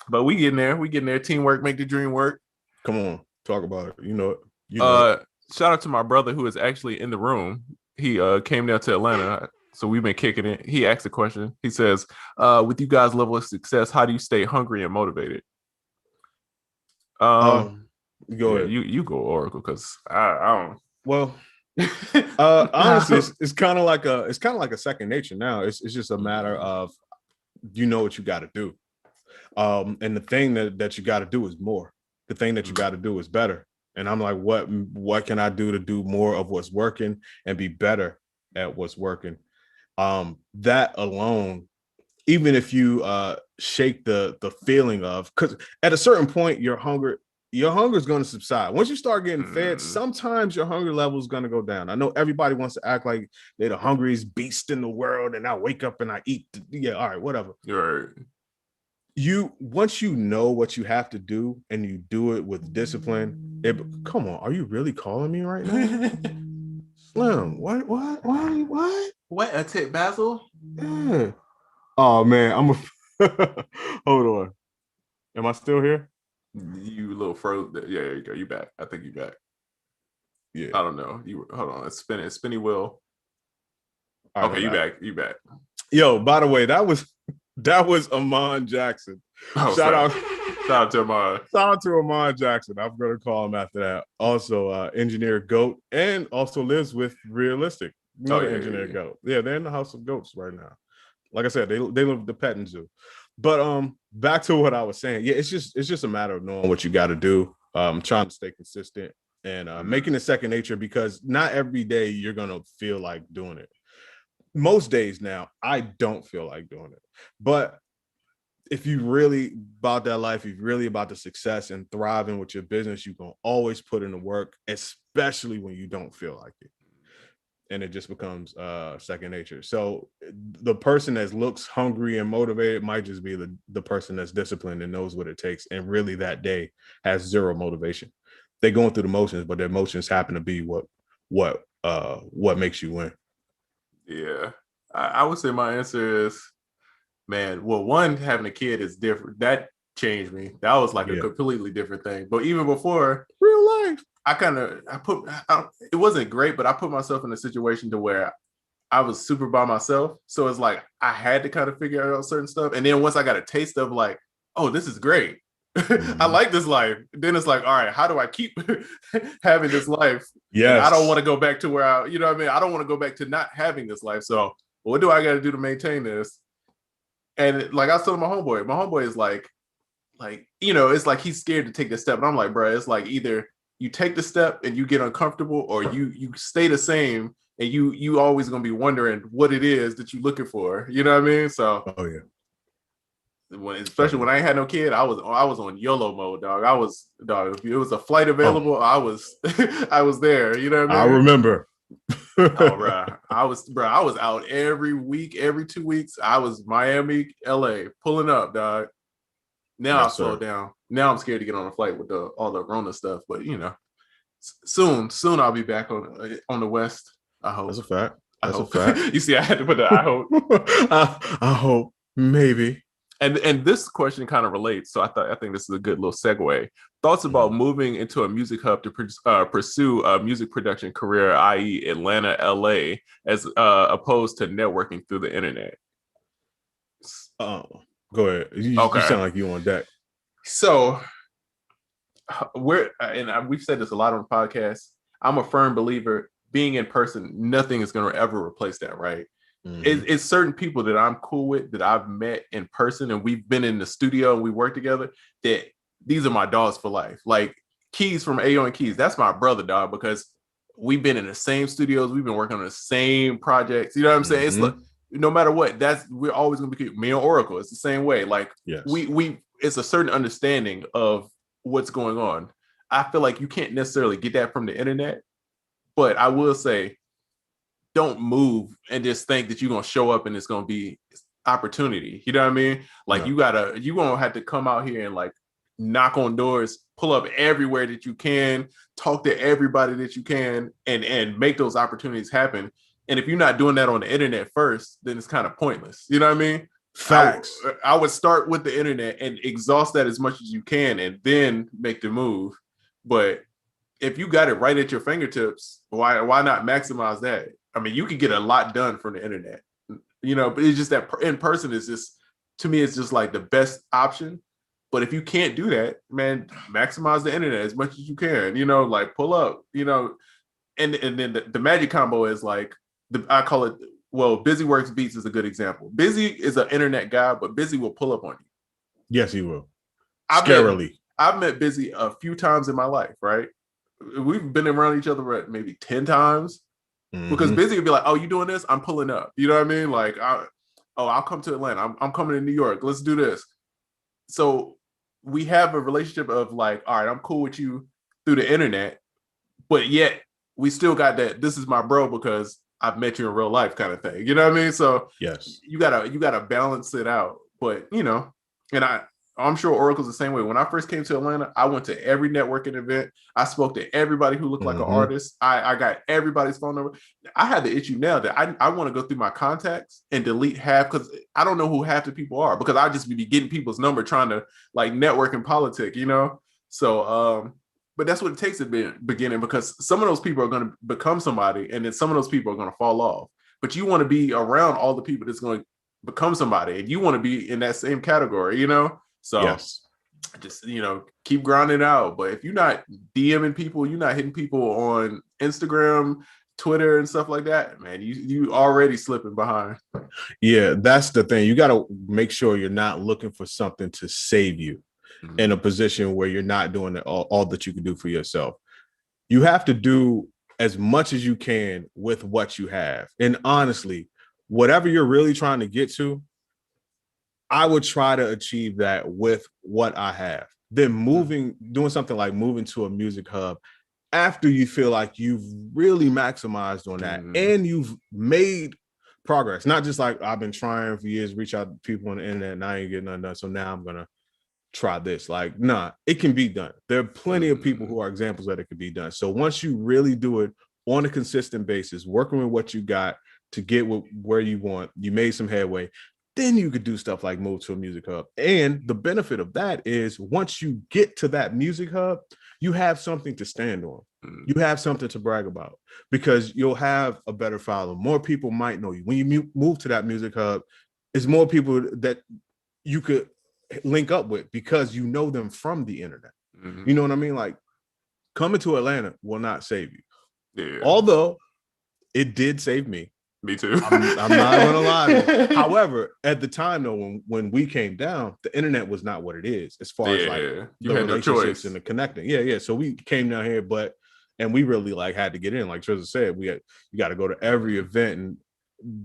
But we getting there. We getting there. Teamwork make the dream work. Come on, talk about it. You know it. You know it. Shout out to my brother who is actually in the room. He came down to Atlanta, so we've been kicking it. He asked a question. He says, with you guys' level of success, how do you stay hungry and motivated? Go ahead. You go, Oracle, because I don't. Well, honestly, it's kind of like a second nature now. It's just a matter of you know what you got to do, and the thing that you got to do is more. The thing that you got to do is better. And I'm like, what can I do to do more of what's working and be better at what's working? That alone, even if you shake the feeling of, because at a certain point your hunger is going to subside. Once you start getting fed, sometimes your hunger level is going to go down. I know everybody wants to act like they're the hungriest beast in the world and I wake up and I eat. Yeah, all right, whatever. You're right. Once you know what you have to do and you do it with discipline, come on, are you really calling me right now? Slim, what? What a tip, Basil? Yeah. Oh man, hold on. Am I still here? You little froze. Yeah, there you go. You back. I think you back. Yeah. I don't know. Hold on. It's spinning. Spinny wheel. Right, okay, you back. Yo, by the way, that was Amon Jackson. Shout out to Amon Jackson. I'm gonna call him after that. Also, engineer Goat, and also lives with Realistic. Engineer Goat. Yeah, they're in the house of goats right now. Like I said, they live at the petting zoo. But back to what I was saying. Yeah, it's just a matter of knowing what you got to do. Trying to stay consistent and making it second nature, because not every day you're gonna feel like doing it. Most days now, I don't feel like doing it. But if you really about that life, if you're really about the success and thriving with your business, you can always put in the work, especially when you don't feel like it. And it just becomes second nature. So the person that looks hungry and motivated might just be the person that's disciplined and knows what it takes, and really that day has zero motivation. They're going through the motions, but their motions happen to be what makes you win. Yeah, I would say my answer is, man, well, one, having a kid is different. That changed me. That was like a completely different thing. But even before real life, it wasn't great, but I put myself in a situation to where I was super by myself. So it's like I had to kind of figure out certain stuff. And then once I got a taste of like, oh, this is great. I like this life. Then it's like, all right, how do I keep having this life? Yeah, I don't want to go back to where I don't want to go back to not having this life. So what do I got to do to maintain this? And like I was telling my homeboy is like, it's like he's scared to take the step. And I'm like, bro, it's like either you take the step and you get uncomfortable, or you stay the same and you always gonna be wondering what it is that you're looking for. You know what I mean? So especially when I ain't had no kid, I was on YOLO mode, dog. If it was a flight available, I was there. You know what I mean? I remember. I was out every week, every 2 weeks. I was Miami, LA, pulling up, dog. Now I slowed down. Now I'm scared to get on a flight with all the Rona stuff, but soon I'll be back on the West. I hope. That's a fact. That's a fact. You see, I had to put the I hope. I hope, maybe. And this question kind of relates, so I think this is a good little segue. Thoughts about moving into a music hub to pursue a music production career, i.e., Atlanta, LA, as opposed to networking through the internet. Go ahead. You sound like you on deck. So we've said this a lot on the podcast. I'm a firm believer, being in person, nothing is going to ever replace that, right? Mm-hmm. It's certain people that I'm cool with, that I've met in person, and we've been in the studio and we work together, that these are my dogs for life. Like Keys from AO and Keys, that's my brother, dog, because we've been in the same studios, we've been working on the same projects. You know what I'm saying? It's like, no matter what, we're always gonna be me and Oracle. It's the same way. Like we it's a certain understanding of what's going on. I feel like you can't necessarily get that from the internet, but I will say, don't move and just think that you're gonna show up and it's gonna be opportunity. You know what I mean? Like you're gonna have to come out here and like knock on doors, pull up everywhere that you can, talk to everybody that you can, and make those opportunities happen. And if you're not doing that on the internet first, then it's kind of pointless. You know what I mean? Facts. I would start with the internet and exhaust that as much as you can and then make the move. But if you got it right at your fingertips, why not maximize that? I mean, you can get a lot done from the internet, but it's just that in person is just, to me, it's just like the best option. But if you can't do that, man, maximize the internet as much as you can, like pull up, and then the magic combo is like, I call it, well, Busy Works Beats is a good example. Busy is an internet guy, but Busy will pull up on you. Yes, he will. Scarily. I've met Busy a few times in my life, right? We've been around each other maybe 10 times. Because Busy would be like, oh, you doing this? I'm pulling up. You know what I mean? Like, I'll come to Atlanta. I'm coming to New York. Let's do this. So we have a relationship of like, all right, I'm cool with you through the internet, but yet we still got that this is my bro because I've met you in real life kind of thing. You know what I mean? So yes, you gotta balance it out. But and I'm sure Oracle's the same way. When I first came to Atlanta, I went to every networking event. I spoke to everybody who looked like an artist. I got everybody's phone number. I had the issue now that I want to go through my contacts and delete half because I don't know who half the people are because I just be getting people's number trying to like network and politic, So, but that's what it takes at the beginning because some of those people are going to become somebody and then some of those people are going to fall off. But you want to be around all the people that's going to become somebody and you want to be in that same category, So yes. Just, keep grinding out. But if you're not DMing people, you're not hitting people on Instagram, Twitter and stuff like that, man, you already slipping behind. Yeah, that's the thing. You got to make sure you're not looking for something to save you in a position where you're not doing all that you can do for yourself. You have to do as much as you can with what you have. And honestly, whatever you're really trying to get to, I would try to achieve that with what I have. Then doing something like moving to a music hub after you feel like you've really maximized on that and you've made progress. Not just like I've been trying for years, reach out to people on the internet and I ain't getting nothing done. So now I'm going to try this. Like, nah, it can be done. There are plenty of people who are examples that it could be done. So once you really do it on a consistent basis, working with what you got to get where you want, you made some headway, then you could do stuff like move to a music hub. And the benefit of that is once you get to that music hub, you have something to stand on. You have something to brag about because you'll have a better follow. More people might know you. When you move to that music hub, it's more people that you could link up with because you know them from the internet. You know what I mean? Like coming to Atlanta will not save you. Yeah. Although it did save me. Me too. I'm not gonna lie. However, at the time though, when we came down, the internet was not what it is as far as like the relationships and the connecting. Yeah. So we came down here, and we really like had to get in. Like Trisha said, you got to go to every event and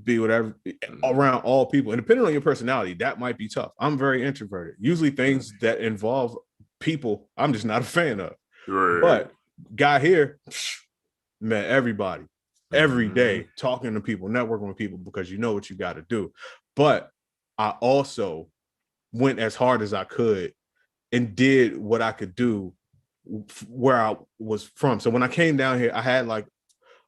be whatever around all people. And depending on your personality, that might be tough. I'm very introverted. Usually things that involve people, I'm just not a fan of. Right. But got here, met everybody every day, talking to people, networking with people because you know what you got to do. But I also went as hard as I could and did what I could do where I was from. So when I came down here, I had like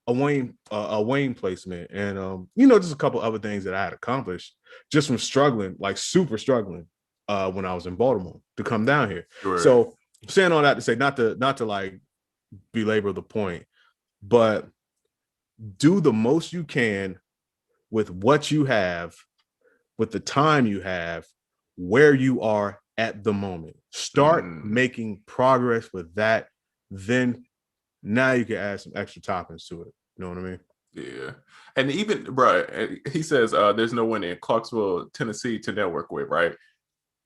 a Wayne placement and just a couple other things that I had accomplished just from struggling, like super struggling when I was in Baltimore to come down here. Sure. So saying all that to say, not to like belabor the point, but do the most you can with what you have, with the time you have, where you are at the moment. Start making progress with that. Then now you can add some extra toppings to it. You know what I mean? Yeah. And even, bro, he says there's no one in Clarksville, Tennessee to network with, right?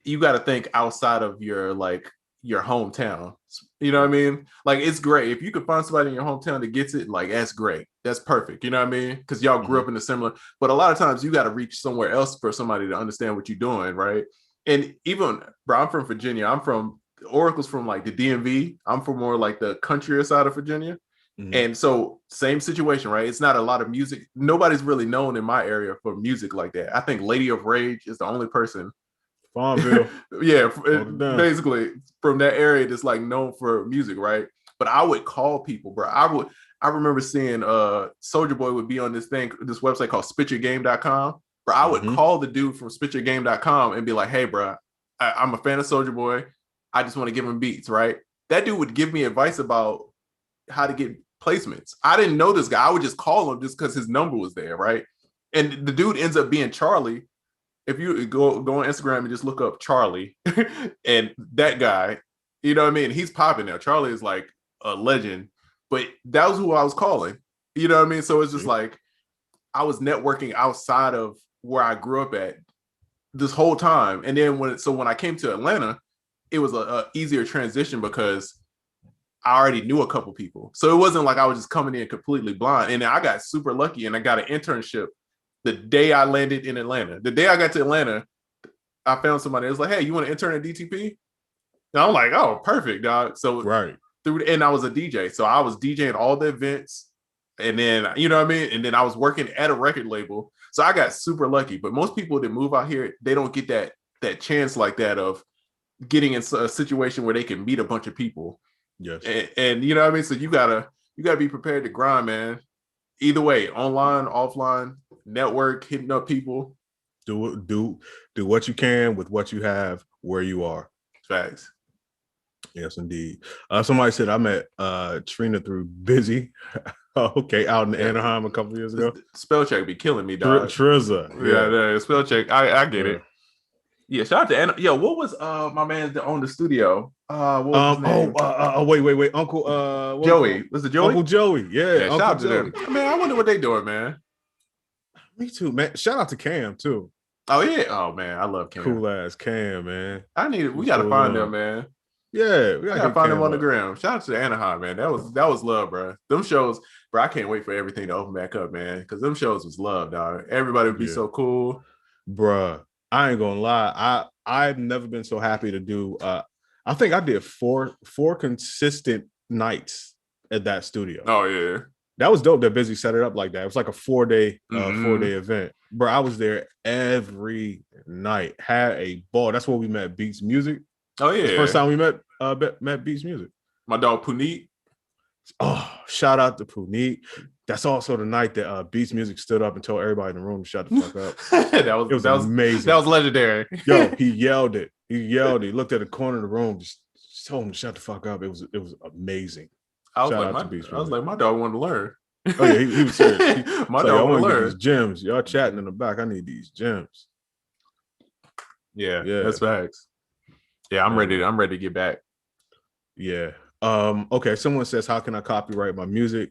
You got to think outside of your hometown. You know what I mean? Like, it's great. If you could find somebody in your hometown that gets it, like, that's great. That's perfect. You know what I mean? Because y'all grew up in a similar, but a lot of times you got to reach somewhere else for somebody to understand what you're doing, right? And even, bro, I'm from Virginia. Oracle's from like the DMV. I'm from more like the countryer side of Virginia. And so same situation, right? It's not a lot of music. Nobody's really known in my area for music like that. I think Lady of Rage is the only person. Farmville. Yeah, basically from that area that's like known for music, right? But I would call people, bro. I remember seeing Soldier Boy would be on this website called spityourgame.com. Bro, I would call the dude from spityourgame.com and be like, hey, bro, I'm a fan of Soulja Boy. I just want to give him beats, right? That dude would give me advice about how to get placements. I didn't know this guy. I would just call him just because his number was there, right? And the dude ends up being Charlie. If you go on Instagram and just look up Charlie and that guy, you know what I mean? He's popping now. Charlie is like a legend, but that was who I was calling. You know what I mean? So it's just like I was networking outside of where I grew up at this whole time. And then when I came to Atlanta, it was a easier transition because I already knew a couple people. So it wasn't like I was just coming in completely blind. And I got super lucky and I got an internship the day I landed in Atlanta. The day I got to Atlanta, I found somebody that was like, hey, you want to intern at DTP? And I'm like, oh, perfect, dog. So and I was a DJ. So I was DJing all the events. And then, you know what I mean? And then I was working at a record label. So I got super lucky. But most people that move out here, they don't get that chance like that of getting in a situation where they can meet a bunch of people. Yes. And you know what I mean? So you gotta be prepared to grind, man. Either way, online, offline, network, hitting up people. Do what you can with what you have where you are. Facts. Yes, indeed. Somebody said I met Trina through Busy. Okay, out in Anaheim a couple years ago. Spell check be killing me, dog. Trizza. Yeah, spell check. I get it. Yeah, shout out to Anna. Yo, what was my man that owned the studio? What was his name? Wait. Uncle Joey. Was it Joey? Uncle Joey. Yeah, shout out to them. Man, I wonder what they doing, man. Me too, man. Shout out to Cam too. Oh yeah. Oh man, I love Cam. Cool ass Cam, man. We gotta find them, man. Yeah, we gotta find them on the gram. Shout out to Anaheim, man. That was love, bro. Them shows, bro. I can't wait for everything to open back up, man. Because them shows was love, dog. Everybody would be so cool, bruh. I ain't gonna lie. I've never been so happy to do. I think I did four consistent nights at that studio. Oh yeah, that was dope. That Busy set it up like that. It was like a 4-day event, bro. I was there every night. Had a ball. That's where we met Beats Music. Oh yeah, the first time we met Beats Music. My dog Puneet. Oh, shout out to Puneet. That's also the night that Beats Music stood up and told everybody in the room to shut the fuck up. It was amazing. That was legendary. Yo, he yelled it. He looked at the corner of the room, just told him to shut the fuck up. It was amazing. I was like, my dog wanted to learn. Oh yeah, he was serious. My dog wanted to learn. These gems. Y'all chatting in the back. I need these gems. Yeah, that's facts. Yeah, I'm ready to get back. Yeah. Okay, someone says, how can I copyright my music?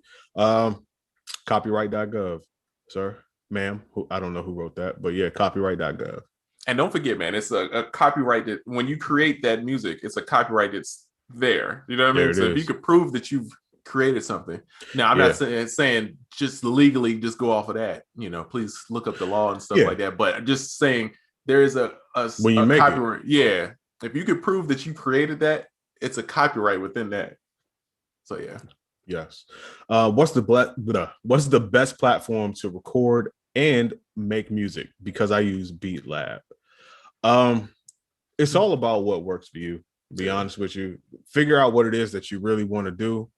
Copyright.gov, sir, ma'am. I don't know who wrote that, but yeah, copyright.gov. And don't forget, man, it's a copyright that when you create that music, it's a copyright that's there. You know what I mean? So if you could prove that you've created something. Now, I'm not saying just legally just go off of that. You know, please look up the law and stuff like that. But just saying there is a when you make copyright. Yeah. If you could prove that you created that, it's a copyright within that. So yeah. Yes. What's the best platform to record and make music? Because I use Beat Lab. It's all about what works for you. To be honest with you, figure out what it is that you really want to do,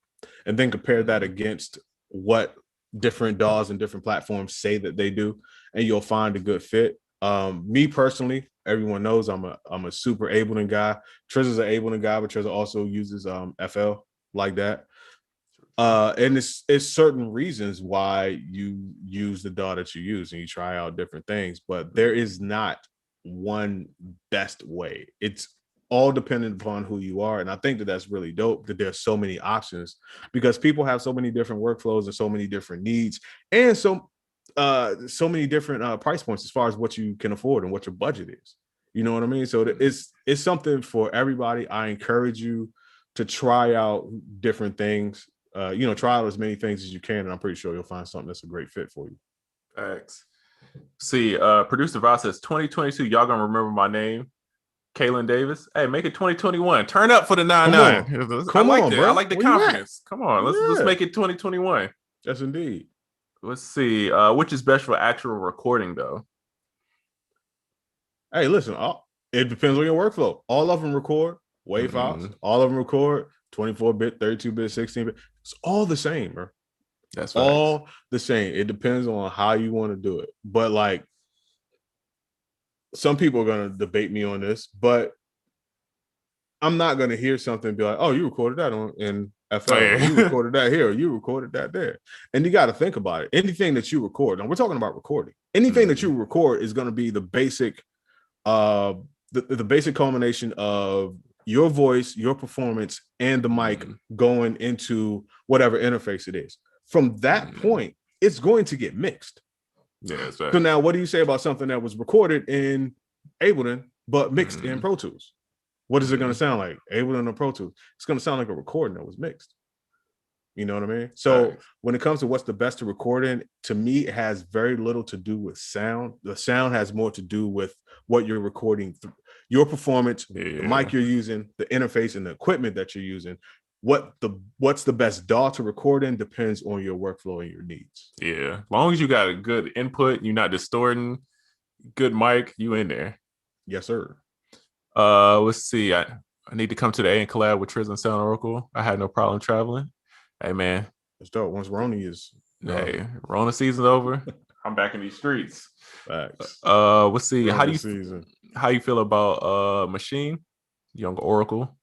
and then compare that against what different DAWs and different platforms say that they do, and you'll find a good fit. Me personally, everyone knows I'm a super Ableton guy. Trizza's an Ableton guy, but Trizza also uses FL like that. And it's certain reasons why you use the DAW that you use and you try out different things, but there is not one best way. It's all dependent upon who you are. And I think that that's really dope that there's so many options, because people have so many different workflows and so many different needs and so many different price points as far as what you can afford and what your budget is. You know what I mean? So it's something for everybody. I encourage you to try out different things. Try out as many things as you can, and I'm pretty sure you'll find something that's a great fit for you. Thanks. See, producer Voss says 2022. Y'all gonna remember my name, Kaylin Davis. Hey, make it 2021. Turn up for the 9-9. Come on, bro. I like the confidence. Come on, let's make it 2021. Yes, indeed. Let's see. Which is best for actual recording, though? Hey, listen. It depends on your workflow. All of them record WAV files. All of them record 24-bit, 32-bit, 16-bit. It's all the same, bro. That's all the same. It depends on how you want to do it. But like, some people are going to debate me on this, but I'm not going to hear something and be like, oh, you recorded that in FL, or you recorded that here, or you recorded that there. And you got to think about it. Anything that you record, and we're talking about recording, anything that you record is going to be the basic, the basic culmination of your voice, your performance, and the mic going into whatever interface it is. From that point, it's going to get mixed. Yeah, that's right. So now what do you say about something that was recorded in Ableton but mixed in Pro Tools? What is it going to sound like? Ableton or Pro Tools? It's going to sound like a recording that was mixed. You know what I mean? So when it comes to what's the best to record in, to me, it has very little to do with sound. The sound has more to do with what you're recording, your performance, the mic you're using, the interface, and the equipment that you're using. What's the best DAW to record in depends on your workflow and your needs. Yeah, as long as you got a good input, you're not distorting, good mic, you in there. Yes, sir. Let's see. I need to come to the A and collab with Triz and Sound Oracle. I had no problem traveling. Hey man, it's dope. Once Roni is Rona season's over, I'm back in these streets. Facts. Let's see. Rona how you feel about Maschine, Young Oracle?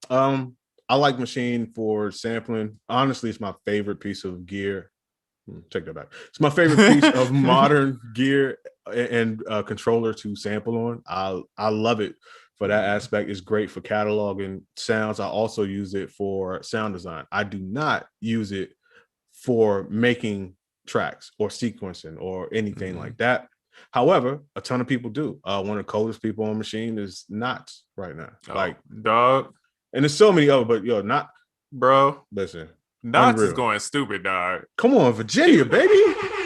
I like Maschine for sampling. Honestly, it's my favorite piece of gear. Take that back. It's my favorite piece of modern gear and controller to sample on. I love it for that aspect. It's great for cataloging sounds. I also use it for sound design. I do not use it for making tracks or sequencing or anything like that. However, a ton of people do. One of the coldest people on Maschine is Knots right now. Like dog. And there's so many other, but bro. Listen, Knots is going stupid, dog. Come on, Virginia, baby.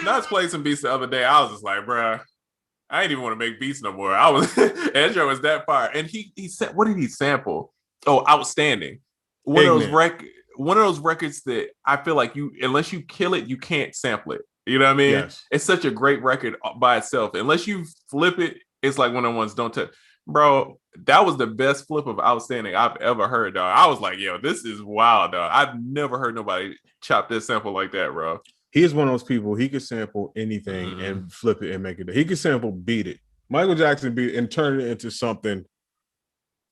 Knots played some beats the other day. I was just like, bro, I ain't even want to make beats no more. I was Ezra was that fire, and he said, what did he sample? Oh, Outstanding. One of those records that I feel like unless you kill it, you can't sample it. You know what I mean? Yes. It's such a great record by itself. Unless you flip it, it's like one of the ones don't touch. Bro, that was the best flip of Outstanding I've ever heard, dog. I was like, yo, this is wild, dog. I've never heard nobody chop this sample like that, bro. He is one of those people, he could sample anything and flip it and make it. He could sample Beat It. Michael Jackson Beat It and turn it into something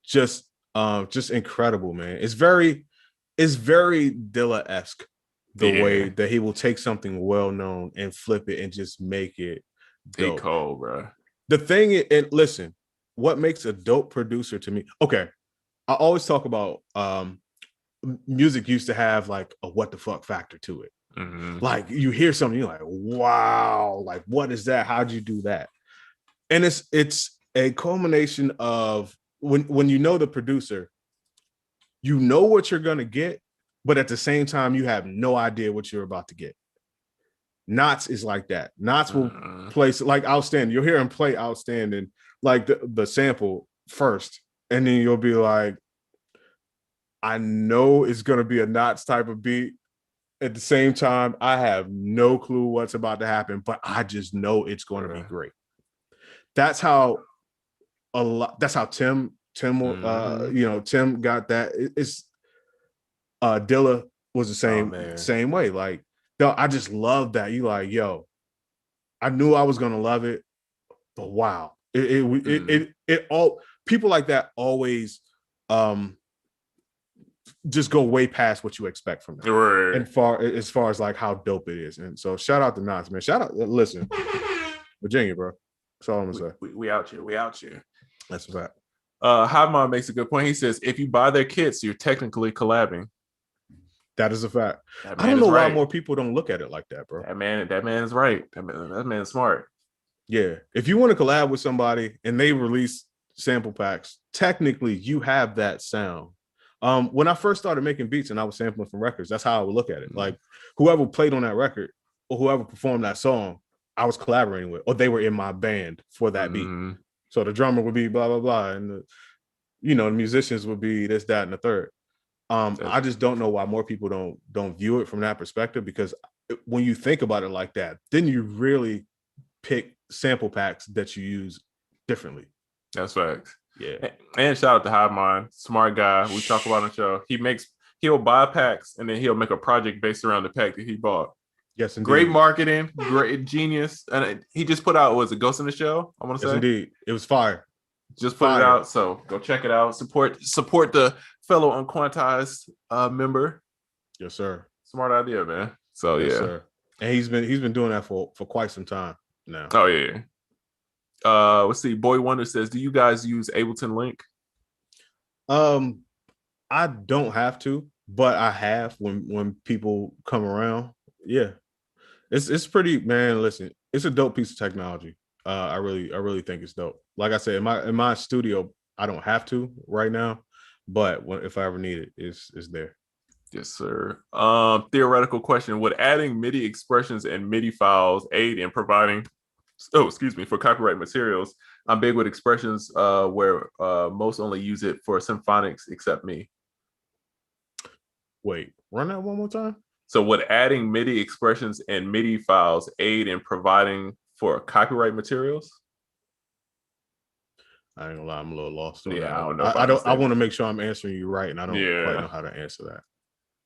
just incredible, man. It's very Dilla-esque, the way that he will take something well-known and flip it and just make it dope. Cold, bro. The thing is, and listen, what makes a dope producer to me? Okay, I always talk about music used to have like a what the fuck factor to it. Like you hear something, you're like, wow, like what is that? How'd you do that? And it's a culmination of when you know the producer, you know what you're gonna get, but at the same time, you have no idea what you're about to get. Knots is like that. Knots will play like Outstanding. You'll hear him play Outstanding, like the sample first, and then you'll be like, I know it's gonna be a Knots type of beat. At the same time, I have no clue what's about to happen, but I just know it's going to be great. That's how Tim Tim got that. It's Dilla was the same way. Like, I just love that. You like, yo, I knew I was gonna love it, but wow, it all people like that always just go way past what you expect from them. Right. And as far as like how dope it is. And so shout out to Knots, man. Shout out, listen, Virginia, bro. That's all I'm gonna say. We out here. We out here. That's a fact. Havmon makes a good point. He says, if you buy their kits, you're technically collabing. That is a fact. I don't know why more people don't look at it like that, bro. That man is right. That man is smart. Yeah. If you want to collab with somebody and they release sample packs, technically you have that sound. When I first started making beats and I was sampling from records, that's how I would look at it. Like whoever played on that record or whoever performed that song, I was collaborating with, or they were in my band for that beat. So the drummer would be blah, blah, blah. And the musicians would be this, that, and the third. I just don't know why more people don't view it from that perspective, because when you think about it like that, then you really pick sample packs that you use differently. That's facts. Yeah. And shout out to Havmon, smart guy. We talk about on the show. He'll buy packs and then he'll make a project based around the pack that he bought. Yes, Great indeed. marketing, great genius. And he just put out, was it Ghost in the Shell? I want to Yes, say. indeed. It was fire. Just put it Fire. out. So go check it out. Support the fellow unquantized member. Yes, sir. Smart idea, man. So Yes, yeah. sir. And he's been doing that for quite some time now. Oh yeah. Let's see. Boy Wonder says, do you guys use Ableton Link? I don't have to, but I have when people come around. Yeah. It's pretty, man. Listen, it's a dope piece of technology. I really think it's dope. Like I said, in my studio, I don't have to right now, but if I ever need it, it's there. Yes, sir. Theoretical question: would adding MIDI expressions and MIDI files aid in providing, for copyright materials? I'm big with expressions where most only use it for symphonics except me. Wait, run that one more time. So would adding MIDI expressions and MIDI files aid in providing for copyright materials? I ain't gonna lie, I'm a little lost on that. I don't know. I want to make sure I'm answering you right, and I don't quite know how to answer that.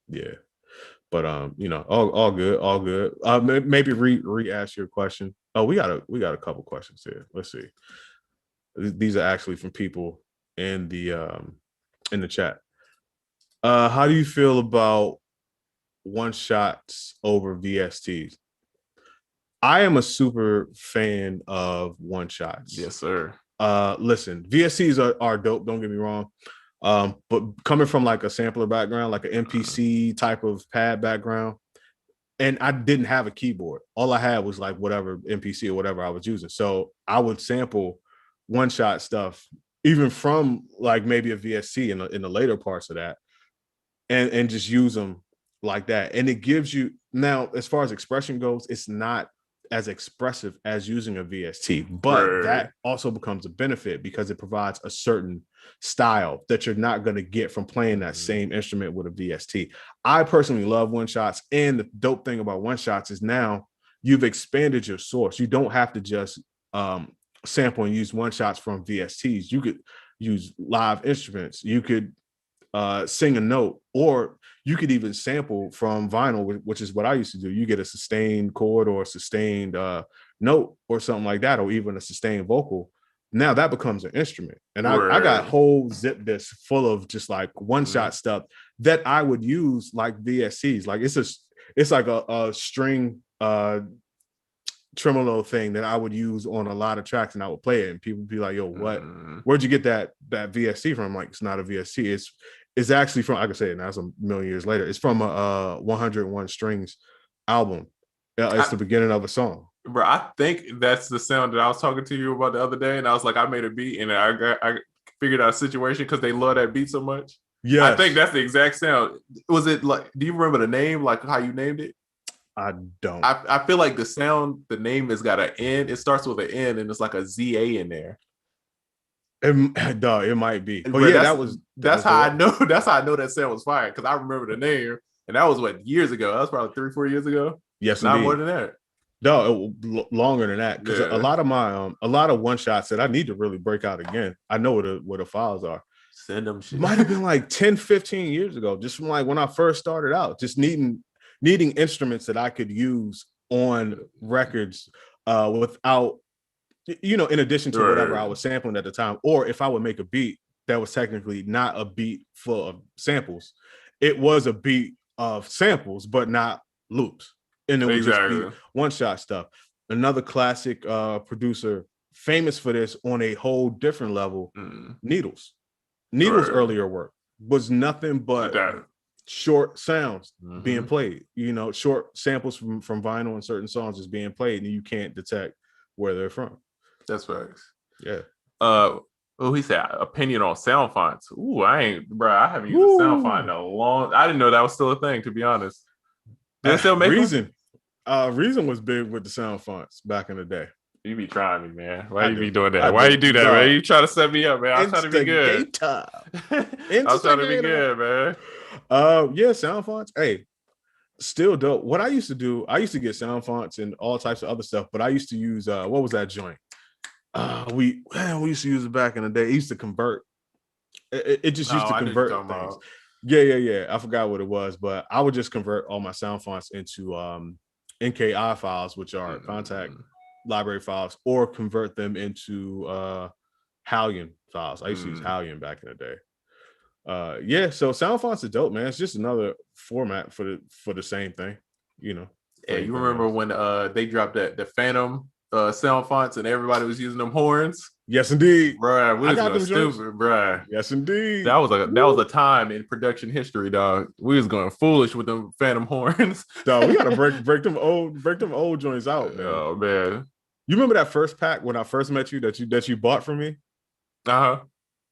Yeah, but all good, all good. Maybe re-ask your question. Oh, we got a couple questions here. Let's see. These are actually from people in the chat. How do you feel about one shots over VSTs? I am a super fan of one shots. Yes, sir. Listen, VSTs are dope, don't get me wrong. But coming from like a sampler background, like an MPC type of pad background, and I didn't have a keyboard. All I had was like whatever MPC or whatever I was using. So I would sample one shot stuff, even from like maybe a VST in the later parts of that, and just use them like that. And it gives you, now as far as expression goes, it's not as expressive as using a VST, but that also becomes a benefit because it provides a certain style that you're not going to get from playing that same instrument with a VST. I personally love one shots, and the dope thing about one shots is now you've expanded your source. You don't have to just sample and use one shots from VSTs. You could use live instruments. You could sing a note, or you could even sample from vinyl, which is what I used to do. You get a sustained chord or a sustained note or something like that, or even a sustained vocal. Now that becomes an instrument. And I got whole zip disks full of just like one-shot stuff that I would use like VSCs. Like it's like a string tremolo thing that I would use on a lot of tracks, and I would play it, and people would be like, yo, what? Where'd you get that VSC from? I'm like, it's not a VSC. It's actually from, I can say it now, it's a million years later. It's from a 101 Strings album. It's the beginning of a song. Bro, I think that's the sound that I was talking to you about the other day, and I was like, I made a beat, and I figured out a situation because they love that beat so much. Yeah, I think that's the exact sound. Was it like, do you remember the name, like how you named it? I don't. I feel like the sound, the name has got an N. It starts with an N, and it's like a ZA in there. It might be. But yeah, that's how I know. That's how I know that sound was fire, because I remember the name, and that was what, years ago. That was probably 3-4 years ago. Yes, not indeed. more than that. No, longer than that. Because a lot of one shots that I need to really break out again. I know where the files are. Send them shit. Might have been like 10-15 years ago, just from like when I first started out, just needing instruments that I could use on records without, in addition to whatever I was sampling at the time. Or if I would make a beat that was technically not a beat full of samples, it was a beat of samples, but not loops. And it would just be one-shot stuff. Another classic producer, famous for this on a whole different level, Needles. Needles' earlier work was nothing but short sounds being played, short samples from vinyl and certain songs is being played, and you can't detect where they're from. That's facts. Yeah. He said opinion on sound fonts. Ooh, I haven't used a sound font in a long. I didn't know that was still a thing, to be honest. Did they still make Reason? Reason was big with the sound fonts back in the day. You be trying me, man. Why you be doing that? Why you do that, man? You try to set me up, man. I'm trying to be good. I'm trying to be good, man. Yeah, sound fonts. Hey, still dope. What I used to do, I used to get sound fonts and all types of other stuff, but I used to use what was that joint? We used to use it back in the day. It used to convert. It just used to convert things. Yeah. I forgot what it was, but I would just convert all my sound fonts into NKI files, which are contact library files, or convert them into Halion files. I used to use Halion back in the day. Yeah, so sound fonts are dope, man. It's just another format for the same thing, you know. Yeah, you remember when they dropped the Phantom sound fonts and everybody was using them horns? Yes, indeed. Bruh, we was going stupid, bruh. Yes, indeed. That was a time in production history, dog. We was going foolish with them Phantom horns. Dog, we gotta break them old joints out, man. Oh man. You remember that first pack when I first met you that you bought from me? Uh-huh.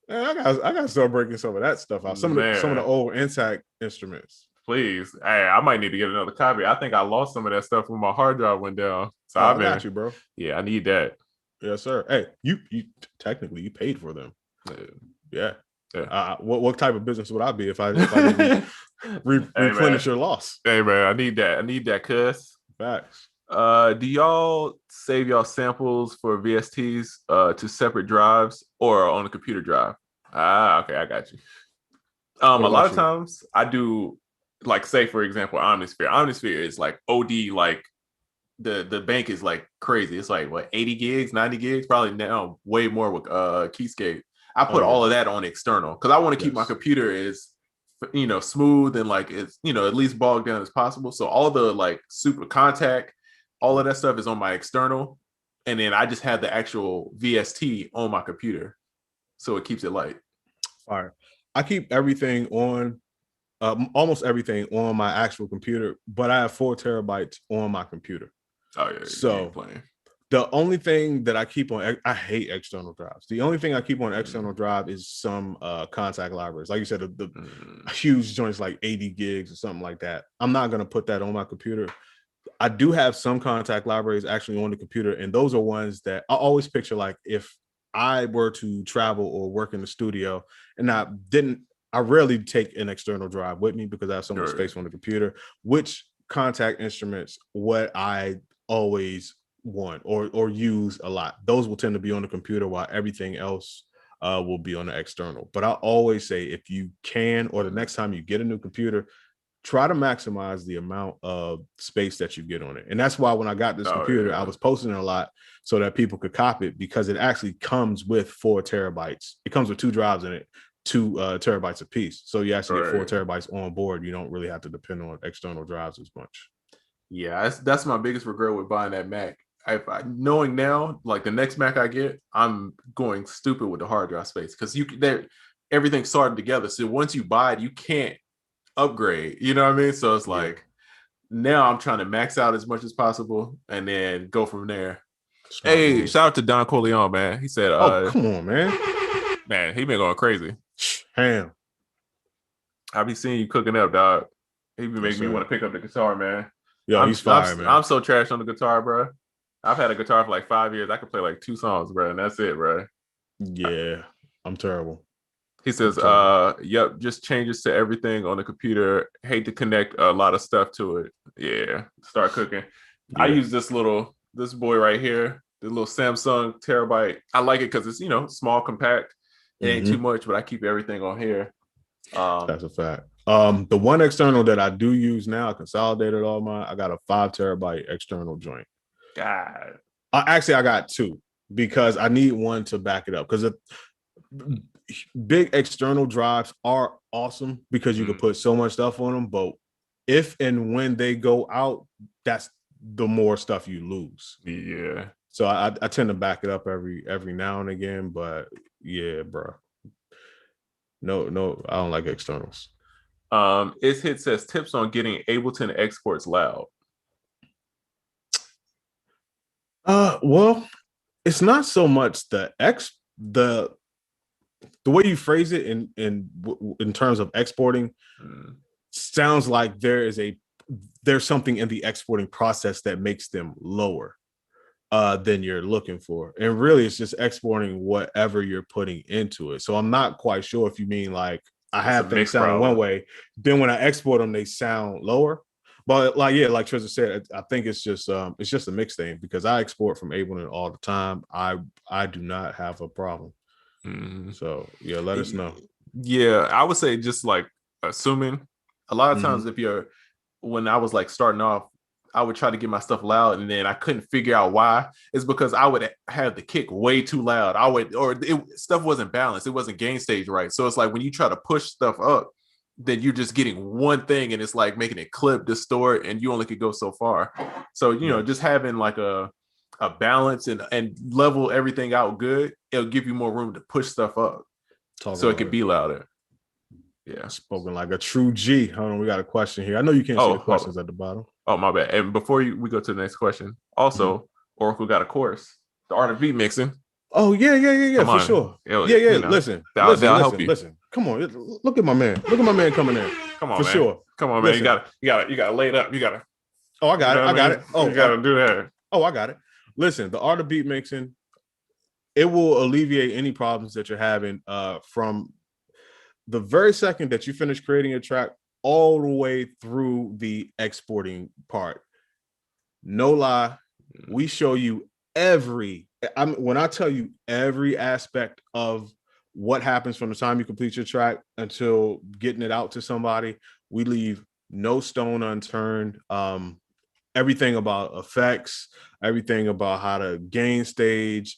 Man, I gotta start breaking some of that stuff out. Some of the old intact instruments. Please. Hey, I might need to get another copy. I think I lost some of that stuff when my hard drive went down. So I got you, bro. Yeah, I need that. Yes, sir. Hey, you technically you paid for them. Yeah. What type of business would I be if I didn't replenish your loss? Hey man, I need that, cuz. Facts. Do y'all save y'all samples for VSTs to separate drives or on a computer drive? Okay, I got you. A lot of times I do, like, say for example, Omnisphere. Omnisphere is like OD, like the bank is like crazy. It's like what, 80 gigs, 90 gigs, probably now way more with Keyscape. I put all of that on external because I want to keep my computer as, you know, smooth and like it's, you know, at least bogged down as possible. So all the like super contact, all of that stuff is on my external, and then I just have the actual VST on my computer, so it keeps it light. All right, I keep everything on, almost everything on my actual computer, but I have 4 terabytes on my computer. Oh yeah. So the only thing that I keep on, I hate external drives. The only thing I keep on external drive is some contact libraries. Like you said, the huge joints like 80 gigs or something like that. I'm not going to put that on my computer. I do have some contact libraries actually on the computer, and those are ones that I always picture, like if I were to travel or work in the studio and I rarely take an external drive with me because I have so much space on the computer. Which contact instruments, what I always want or use a lot, those will tend to be on the computer while everything else will be on the external. But I always say, if you can, or the next time you get a new computer, try to maximize the amount of space that you get on it. And that's why when I got this computer, I was posting it a lot so that people could copy it, because it actually comes with 4 terabytes. It comes with 2 drives in it, 2 terabytes a piece. So you actually get 4 terabytes on board. You don't really have to depend on external drives as much. Yeah, that's my biggest regret with buying that Mac. Knowing now, like the next Mac I get, I'm going stupid with the hard drive space, because everything's sorted together. So once you buy it, you can't upgrade. You know what I mean? So it's like now I'm trying to max out as much as possible and then go from there. Hey, shout out to Don Corleone, man. He said, "Oh, come on, man! Man, he been going crazy. Damn, I be seeing you cooking up, dog. He be making me want to pick up the guitar, man. Yo, he's fire, man. I'm so trash on the guitar, bro. I've had a guitar for like 5 years. I could play like 2 songs, bro, and that's it, bro. Yeah, I'm terrible." He says, yep, just changes to everything on the computer. Hate to connect a lot of stuff to it. Yeah, start cooking. Yeah. I use this boy right here, the little Samsung terabyte. I like it because it's, you know, small, compact. It ain't too much, but I keep everything on here. That's a fact. The one external that I do use now, I consolidated all mine. I got a 5 terabyte external joint. God. Actually, I got 2 because I need one to back it up, because big external drives are awesome because you can put so much stuff on them, but if and when they go out, that's the more stuff you lose. Yeah. So I tend to back it up every now and again, but yeah, bro. No, I don't like externals. It's Hit says tips on getting Ableton exports loud. Well, it's not so much the way you phrase it in terms of exporting sounds like there's something in the exporting process that makes them lower than you're looking for. And really it's just exporting whatever you're putting into it. So I'm not quite sure if you mean like I have things sounding one way, then when I export them, they sound lower. But like, yeah, like Trisha said, I think it's just a mix thing, because I export from Ableton all the time. I do not have a problem. So yeah, let us know. Yeah, I would say just like assuming a lot of times when I was like starting off, I would try to get my stuff loud, and then I couldn't figure out why. It's because I would have the kick way too loud. Stuff wasn't balanced. It wasn't gain stage right. So it's like when you try to push stuff up, then you're just getting one thing, and it's like making it clip, distort, and you only could go so far. So just having like a balance and level everything out good, it'll give you more room to push stuff up, so it could be louder. Yeah, spoken like a true G. Hold on, we got a question here. I know you can't see the questions at the bottom. Oh, my bad. And before we go to the next question, also Oracle got a course, the art of beat mixing. Oh yeah, for sure. Listen. Come on, look at my man. Look at my man coming in. Come on, for man. Sure. Come on, man. You gotta lay it up. You gotta. Oh, I got it. I got it. Oh, you gotta do that. Oh, I got it. Listen, the art of beat mixing, it will alleviate any problems that you're having from the very second that you finish creating a track all the way through the exporting part. No lie, we show you when I tell you every aspect of what happens from the time you complete your track until getting it out to somebody, we leave no stone unturned. Everything about effects, everything about how to gain stage,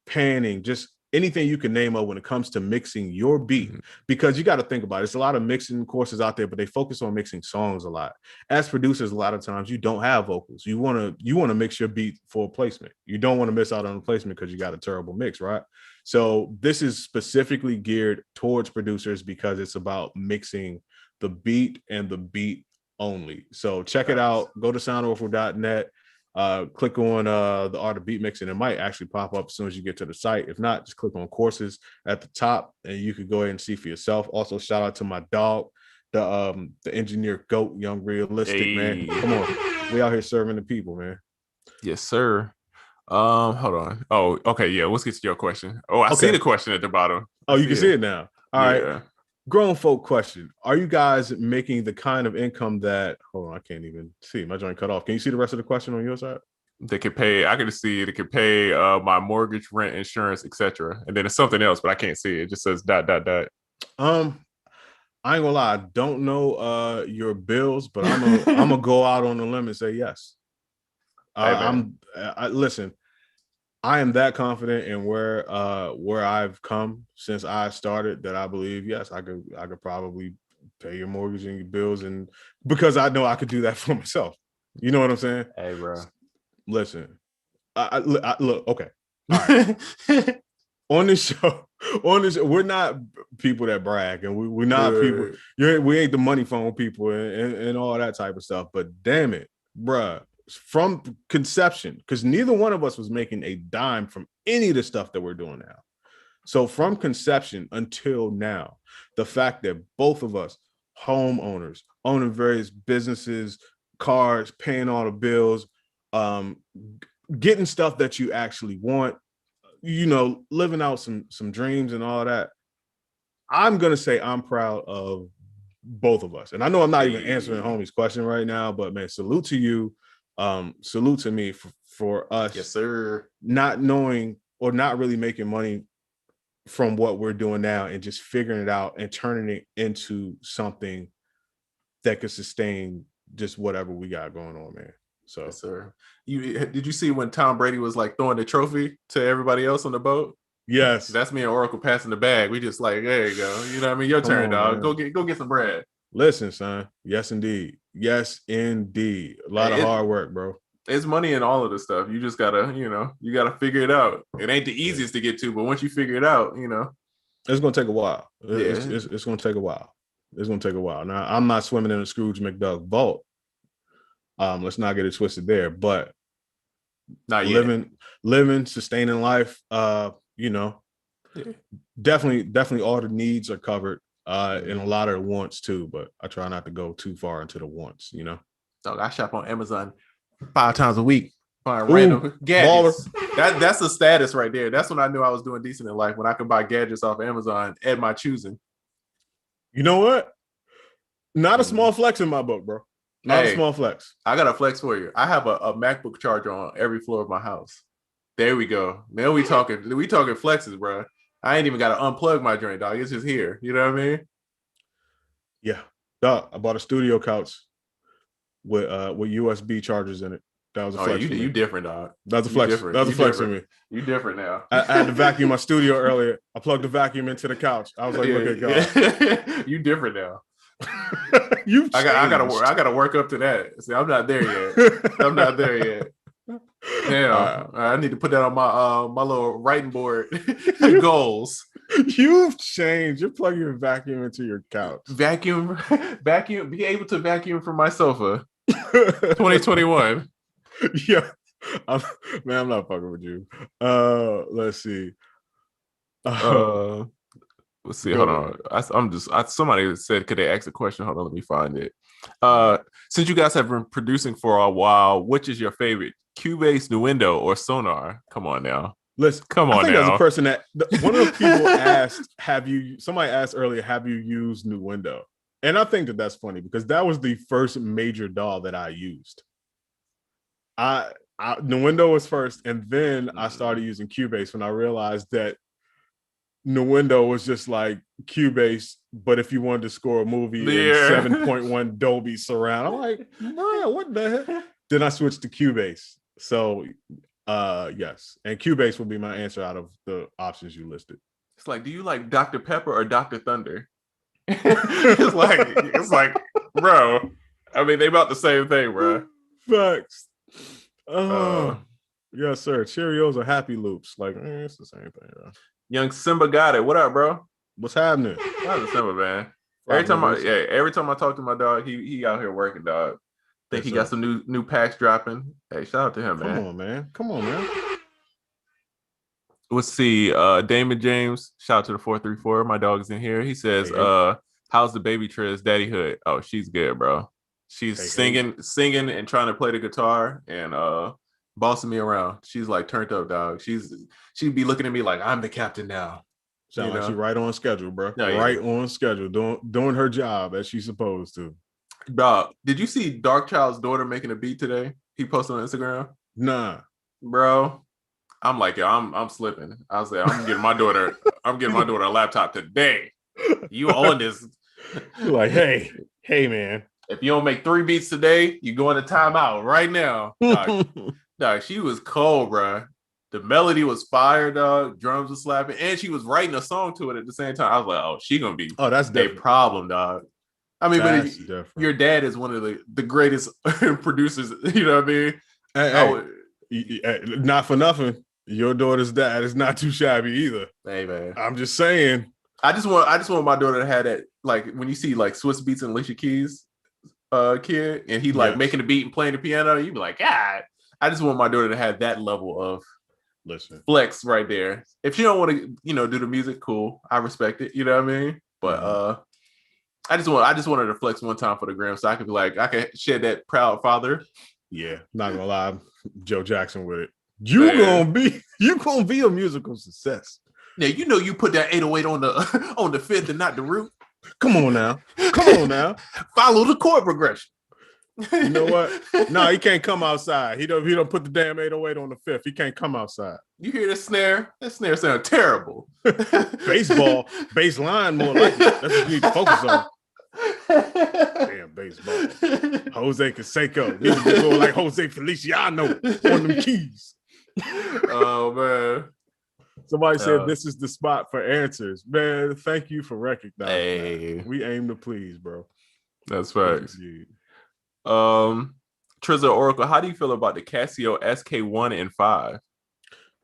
panning, just anything you can name up when it comes to mixing your beat, because you got to think about it. There's a lot of mixing courses out there, but they focus on mixing songs a lot. As producers, a lot of times you don't have vocals. You want to mix your beat for a placement. You don't want to miss out on a placement because you got a terrible mix, right? So this is specifically geared towards producers because it's about mixing the beat and the beat only. So check it out. Go to soundoracle.net. Click on the art of beat mixing. It might actually pop up as soon as you get to the site. If not, just click on courses at the top and you could go ahead and see for yourself. Also, shout out to my dog, the engineer GOAT, Young Realistic, man. Come on. We out here serving the people, man. Yes, sir. Hold on. Oh, okay. Yeah, let's get to your question. Oh, I see the question at the bottom. You can see it now. All right. Grown folk question. Are you guys making the kind of income that, hold on, I can't even see. My joint cut off. Can you see the rest of the question on your side? They could pay, I can see it. It could pay my mortgage, rent, insurance, etc. And then it's something else, but I can't see it. It just says ... I ain't gonna lie, I don't know your bills, but I'm gonna go out on a limb and say yes. Listen, I am that confident in where I've come since I started that I believe, yes, I could probably pay your mortgage and your bills, and because I know I could do that for myself. You know what I'm saying? Hey, bro. Listen, I look, okay. All right. On this show, we're not people that brag, and we're not people. We ain't the money phone people and all that type of stuff. But damn it, bruh. From conception, because neither one of us was making a dime from any of the stuff that we're doing now. So from conception until now, the fact that both of us, homeowners, owning various businesses, cars, paying all the bills, getting stuff that you actually want, living out some dreams and all that, I'm going to say I'm proud of both of us. And I know I'm not even answering homie's question right now, but man, salute to you. Salute to me for us, yes, sir, not knowing or not really making money from what we're doing now and just figuring it out and turning it into something that could sustain just whatever we got going on, man. So, yes, sir. Did you see when Tom Brady was like throwing the trophy to everybody else on the boat? Yes, that's me and Oracle passing the bag. We just like, there you go. You know what I mean? Your turn, dog. Man. Go get some bread. Listen, son. Yes, indeed. Yes, indeed. A lot of hard work, bro. It's money in all of this stuff. You just gotta, you gotta figure it out. It ain't the easiest to get to, but once you figure it out, it's gonna take a while. It's gonna take a while. It's gonna take a while. Now, I'm not swimming in a Scrooge McDuck vault. Let's not get it twisted there. But not yet. Living, sustaining life. Definitely all the needs are covered. And a lot of the wants too, but I try not to go too far into the wants, Dog, I shop on Amazon 5 times a week. Buying random gadgets. That's the status right there. That's when I knew I was doing decent in life, when I could buy gadgets off Amazon at my choosing. You know what? Not a small flex in my book, bro. Not a small flex. I got a flex for you. I have a MacBook charger on every floor of my house. There we go. Now we talking flexes, bro. I ain't even got to unplug my joint, dog. It's just here. You know what I mean? Yeah. Dog, I bought a studio couch with USB chargers in it. That was a flex for me. You different, dog. That's a flex. That was a flex for me. You different now. I had to vacuum my studio earlier. I plugged the vacuum into the couch. I was like, look at God. You different now. I gotta work up to that. See, I'm not there yet. I'm not there yet. Damn, I need to put that on my little writing board. Goals. You've changed. You're plugging your vacuum into your couch. Vacuum. Be able to vacuum from my sofa. 2021. Yeah, I'm not fucking with you. Let's see. Let's see. Hold on. Somebody said, could they ask a question? Hold on, let me find it. Since you guys have been producing for a while, which is your favorite, Cubase, Nuendo, or Sonar? Come on now. Listen, come on. I think now. As a person that one of the people asked, somebody asked earlier, have you used Nuendo? And I think that's funny because that was the first major DAW that I used. Nuendo was first, and then I started using Cubase when I realized that Nuendo was just like Cubase, but if you wanted to score a movie in 7.1 Dolby surround, I'm like, no, what the heck? Then I switched to Cubase. So yes, and Cubase would be my answer out of the options you listed. It's like, do you like Dr. Pepper or Dr. Thunder? it's like, bro. I mean, they about the same thing, bro. Facts. Yes, sir. Cheerios are Happy Loops. Like, it's the same thing, bro. Young Simba got it. What up, bro? What's happening? How's Simba, man? Every time I talk to my dog, he out here working, dog. Think he got some new packs dropping. Hey, shout out to him, man. Come on, man. Let's see. Damon James, shout out to the 434. My dog is in here. He says, how's the baby Triz Daddy Hood? Oh, she's good, bro. She's singing and trying to play the guitar and bossing me around. She's like turned up, dog. She'd be looking at me like I'm the captain now. Sound like she right on schedule, bro. Yeah, right on schedule, doing her job as she's supposed to. Bro, did you see Darkchild's daughter making a beat today? He posted on Instagram. Nah, bro. I'm like, I'm slipping. I was like, I'm getting my daughter a laptop today. You own this. You're like, hey, man. If you don't make 3 beats today, you go into timeout right now. Dog, she was cold, bro. The melody was fire, dog. Drums were slapping, and she was writing a song to it at the same time. I was like, oh, she gonna be that's a problem, dog. I mean, but your dad is one of the greatest producers. You know what I mean? Not for nothing. Your daughter's dad is not too shabby either. Hey, man. I'm just saying. I just want my daughter to have that, like when you see like Swiss Beats and Alicia Keys kid, and he like making the beat and playing the piano, you be like, God. I just want my daughter to have that level of flex right there. If she don't want to, do the music, cool. I respect it. You know what I mean? But I just want her to flex one time for the gram, so I could be like, I can shed that proud father. Yeah, not gonna lie, Joe Jackson with it. You gonna be a musical success. Yeah, you put that 808 on the fifth and not the root. Come on now. Follow the chord progression. You know what? No, he can't come outside. He don't put the damn 808 on the fifth. He can't come outside. You hear the snare? That snare sounds terrible. Baseball, bass line more like it. That's what you need to focus on. Damn baseball. Jose Canseco. He was going like Jose Feliciano on them keys. Oh man. Somebody said this is the spot for answers. Man, thank you for recognizing. Hey. That. We aim to please, bro. That's facts. Trizza Oracle, how do you feel about the Casio SK1 and 5?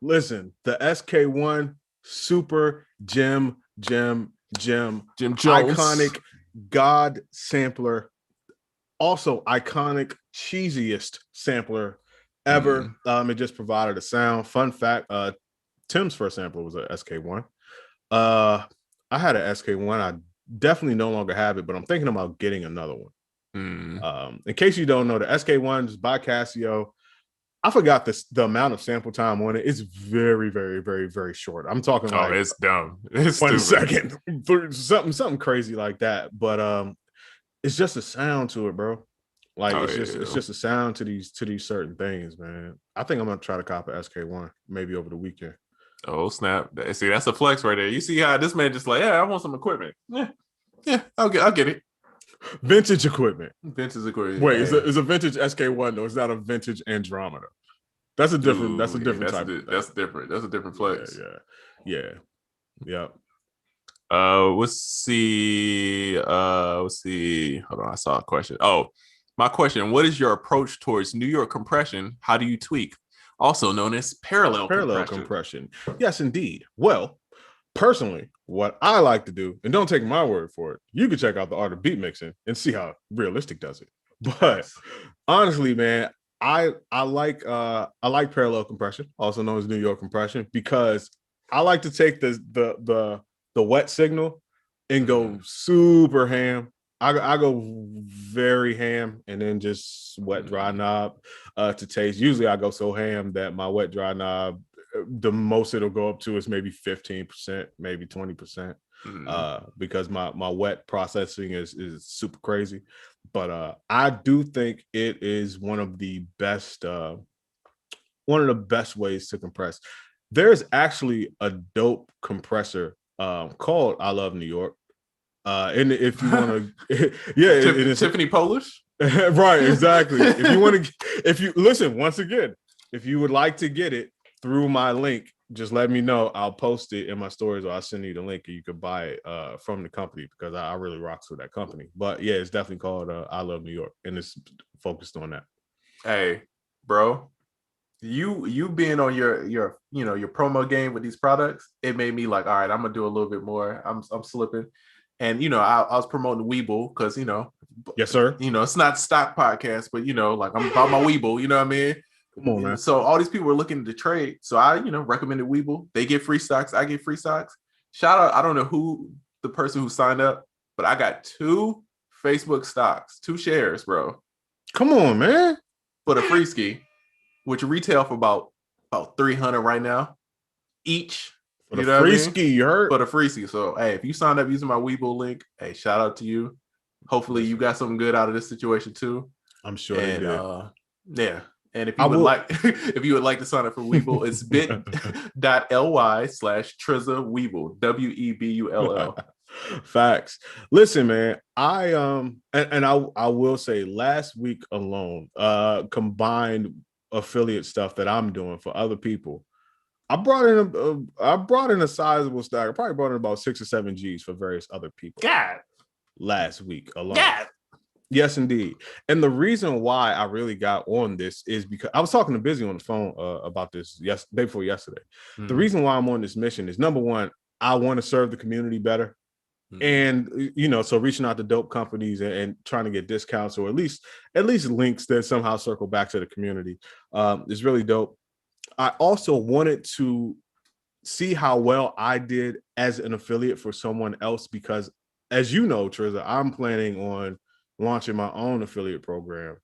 Listen, the SK1, super Jim Jones. Iconic God sampler. Also iconic, cheesiest sampler ever. It just provided a sound. Fun fact, Tim's first sampler was a SK1. I had an SK1. I definitely no longer have it, but I'm thinking about getting another one. In case you don't know, the SK1 is by Casio. I forgot the amount of sample time on it. It's very, very, very, very short. I'm talking like it's dumb. It's 1 second, something crazy like that. But it's just a sound to it, bro. Like it's just a sound to these certain things, man. I think I'm gonna try to cop an SK1 maybe over the weekend. Oh snap! See, that's a flex right there. You see how this man just like, yeah, I want some equipment. Yeah, I'll get it. Vintage equipment. Vintage equipment. Wait, is a vintage SK1 though? It's not a vintage Andromeda. That's a different. That's a different type. That's different. That's a different flex. Yeah. Let's see. Hold on, I saw a question. Oh, my question: what is your approach towards New York compression? How do you tweak? Also known as parallel compression. Yes, indeed. Well, personally, what I like to do, and don't take my word for it, you can check out the art of beat mixing and see how realistic does it. But honestly, man, I like parallel compression, also known as New York compression, because I like to take the wet signal and go super ham. I go very ham and then just wet dry knob to taste. Usually I go so ham that my wet dry knob, the most it'll go up to is maybe 15%, maybe 20%, because my wet processing is super crazy. But I do think it is one of the best ways to compress. There's actually a dope compressor called I Love New York. And if you want to, it's Tiffany Polish, right? Exactly. If you listen once again, if you would like to get it through my link, just let me know. I'll post it in my stories, or I'll send you the link, and you could buy it from the company, because I really rocks with that company. But yeah, it's definitely called I Love New York, and it's focused on that. Hey, bro, you being on your promo game with these products, it made me like, all right, I'm gonna do a little bit more. I'm slipping. And I was promoting Weeble because yes, sir. It's not stock podcast, but like I'm about my Weeble. You know what I mean? Come on, man. So all these people are looking to trade. So I recommended Weeble. They get free stocks. I get free stocks. Shout out! I don't know who the person who signed up, but I got 2 Facebook stocks, 2 shares, bro. Come on, man. For the free ski, which retail for about $300 right now each. For the free ski, you heard? For the free ski. So, hey, if you signed up using my Weeble link, hey, shout out to you. Hopefully, you got something good out of this situation too. I'm sure you did. Yeah. And if you would like to sign up for Weeble, it's bit.ly/Trizza Weeble, WEBULL. Facts. Listen, man, I will say last week alone, combined affiliate stuff that I'm doing for other people, I brought in a sizable stack. I probably brought in about 6 or 7 G's for various other people. God. Last week alone. God. Yes, indeed. And the reason why I really got on this is because I was talking to Busy on the phone about this day before yesterday. Mm-hmm. The reason why I'm on this mission is, number one, I want to serve the community better. Mm-hmm. And so reaching out to dope companies and trying to get discounts, or at least links that somehow circle back to the community is really dope. I also wanted to see how well I did as an affiliate for someone else, because, as you know, Trizza, I'm planning on launching my own affiliate program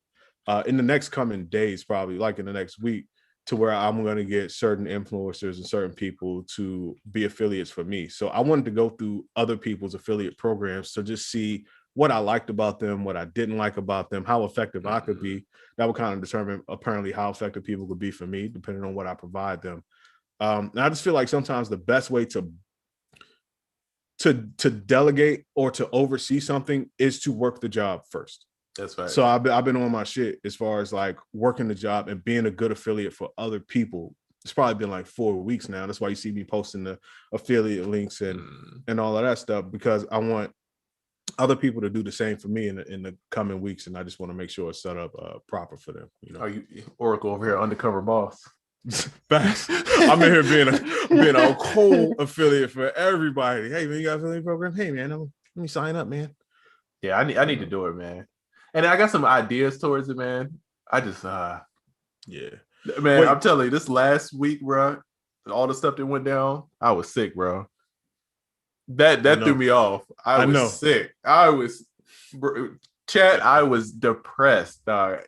in the next coming days, probably like in the next week, to where I'm going to get certain influencers and certain people to be affiliates for me. So I wanted to go through other people's affiliate programs to just see what I liked about them, what I didn't like about them, how effective I could be. That would kind of determine apparently how effective people could be for me, depending on what I provide them. And I just feel like sometimes the best way to delegate or to oversee something is to work the job first. That's right. So I've been on my shit as far as like working the job and being a good affiliate for other people. It's probably been like 4 weeks now. That's why you see me posting the affiliate links and all of that stuff, because I want other people to do the same for me in the coming weeks, and I just want to make sure it's set up proper for them. Are you Oracle over here, undercover boss? Fast. I'm in here being a cold affiliate for everybody. Hey man, you got an affiliate program? Hey man, let me sign up, man. Yeah, I need to do it, man. And I got some ideas towards it, man. I just man, I'm telling you, this last week, bro, all the stuff that went down, I was sick, bro. That threw me off. I was sick. I was depressed, dog.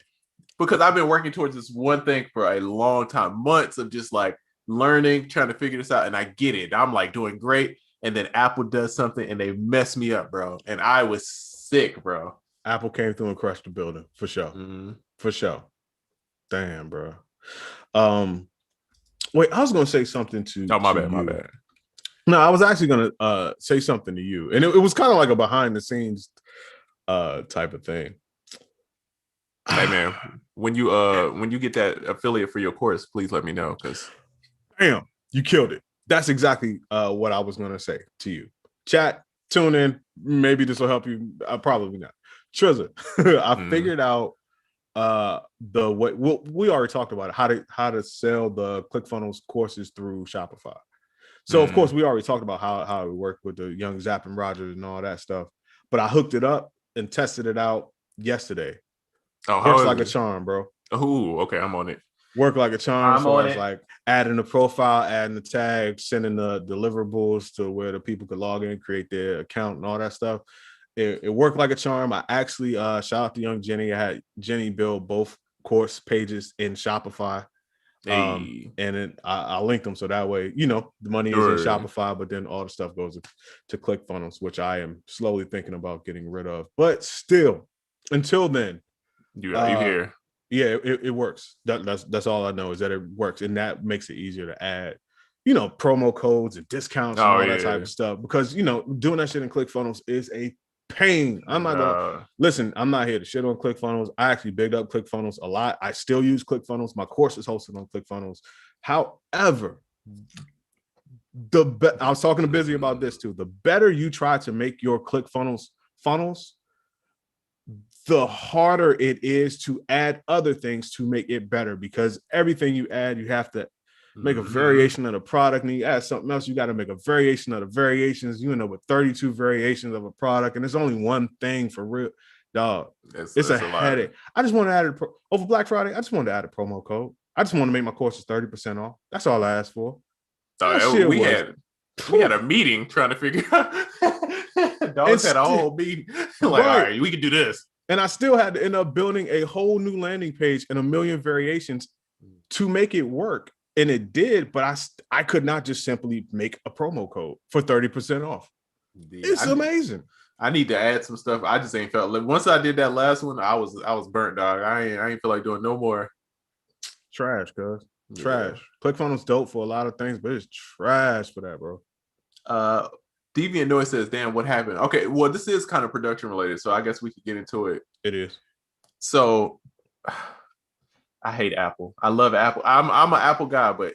Because I've been working towards this one thing for a long time, months of just like learning, trying to figure this out, and I get it. I'm like doing great, and then Apple does something and they mess me up, bro. And I was sick, bro. Apple came through and crushed the building for sure. Mm-hmm. For sure. Damn, bro. Wait, I was gonna say something to. Oh, my bad. No, I was actually gonna say something to you, and it was kind of like a behind the scenes type of thing. Hey man, when you get that affiliate for your course, please let me know, because damn, you killed it. That's exactly what I was gonna say to you. Chat, tune in. Maybe this will help you. Probably not. Trizza, I figured out the way. Well, we already talked about it, how to sell the ClickFunnels courses through Shopify. So of course we already talked about how it worked with the young Zapp and Rogers and all that stuff. But I hooked it up and tested it out yesterday. Oh, works like a charm, bro. Oh, okay, I'm on it. Work like a charm. I'm on it. Like adding the profile, adding the tag, sending the deliverables to where the people could log in, create their account, and all that stuff. It worked like a charm. I actually shout out to young Jenny. I had Jenny build both course pages in Shopify. Hey. And I linked them so that way, the money is in Shopify, but then all the stuff goes to ClickFunnels, which I am slowly thinking about getting rid of. But still, until then, you here. Yeah, it works. That's all I know, is that it works, and that makes it easier to add, promo codes and discounts and all that type of stuff. Because doing that shit in ClickFunnels is a pain. I'm not gonna listen. I'm not here to shit on ClickFunnels. I actually bigged up ClickFunnels a lot. I still use ClickFunnels. My course is hosted on ClickFunnels. However, I was talking to Busy about this too. The better you try to make your ClickFunnels funnels, the harder it is to add other things to make it better, because everything you add, you have to make a variation of the product, and you add something else, you got to make a variation of the variations. You end up with 32 variations of a product, and it's only one thing for real, dog. It's a headache. I just want to add over Black Friday. I just wanted to add a promo code. I just want to make my courses 30% off. That's all I asked for. We had a meeting trying to figure out. Dogs had a whole meeting. Like, all right, we can do this. And I still had to end up building a whole new landing page and a million variations to make it work. And it did, but I could not just simply make a promo code for 30% off. Yeah, it's amazing. I need to add some stuff. I just ain't felt like, once I did that last one, I was burnt, dog. I ain't feel like doing no more. Trash, cuz. Trash. ClickFunnels dope for a lot of things, but it's trash for that, bro. Deviant Noise says, damn, what happened? Okay, well, this is kind of production related, so I guess we could get into it. It is. So I hate Apple. I love Apple. I'm an Apple guy, but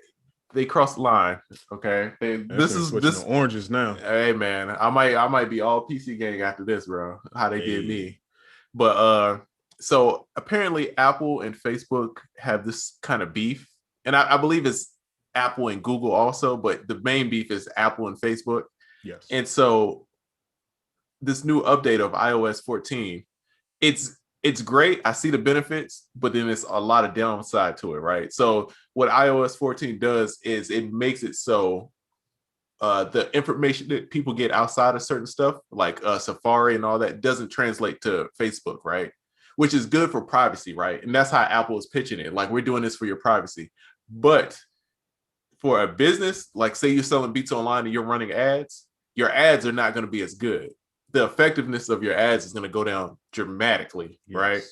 they crossed the line. Okay. This oranges now. Hey man, I might be all PC gang after this, bro. How they did me. But so apparently Apple and Facebook have this kind of beef. And I believe it's Apple and Google also, but the main beef is Apple and Facebook. Yes. And so this new update of iOS 14, it's great. I see the benefits, but then it's a lot of downside to it, right? So what iOS 14 does is it makes it so the information that people get outside of certain stuff, like Safari and all that, doesn't translate to Facebook, right? Which is good for privacy, right? And that's how Apple is pitching it. Like, we're doing this for your privacy. But for a business, like say you're selling beats online and you're running ads, your ads are not going to be as good. The effectiveness of your ads is going to go down dramatically, right?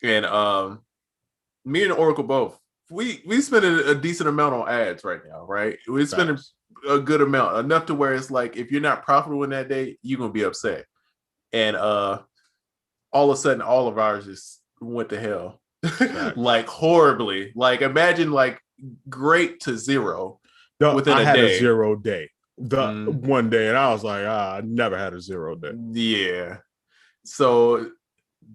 And me and Oracle both, we spending a decent amount on ads right now, right? We're spending a good amount, enough to where it's like, if you're not profitable in that day, you're going to be upset. And all of a sudden, all of ours just went to hell. Like horribly. Like, imagine like great to zero within a day. I had a 0 day. One day, and I was like, I never had a 0 day. Yeah. So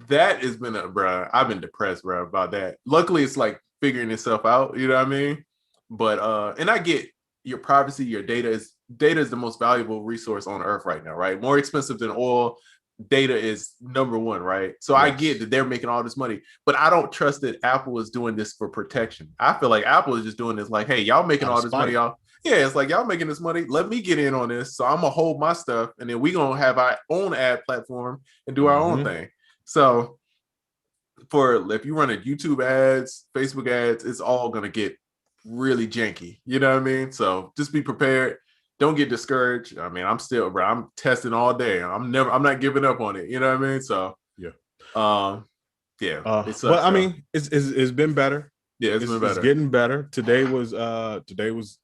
that has been I've been depressed, bro, about that. Luckily, it's like figuring itself out, you know what I mean? But and I get your privacy, your data is the most valuable resource on earth right now, right? More expensive than oil. Data is number one, right? So yes. I get that they're making all this money, but I don't trust that Apple is doing this for protection. I feel like Apple is just doing this like, hey, y'all making all this money, y'all. Yeah, it's like, y'all making this money. Let me get in on this. So I'm going to hold my stuff, and then we're going to have our own ad platform and do our own thing. So if you run a YouTube ads, Facebook ads, it's all going to get really janky. You know what I mean? So just be prepared. Don't get discouraged. I mean, I'm testing all day. I'm not giving up on it. You know what I mean? So yeah. Sucks, well, I mean, it's been better. Yeah, it's been better. It's getting better. Today was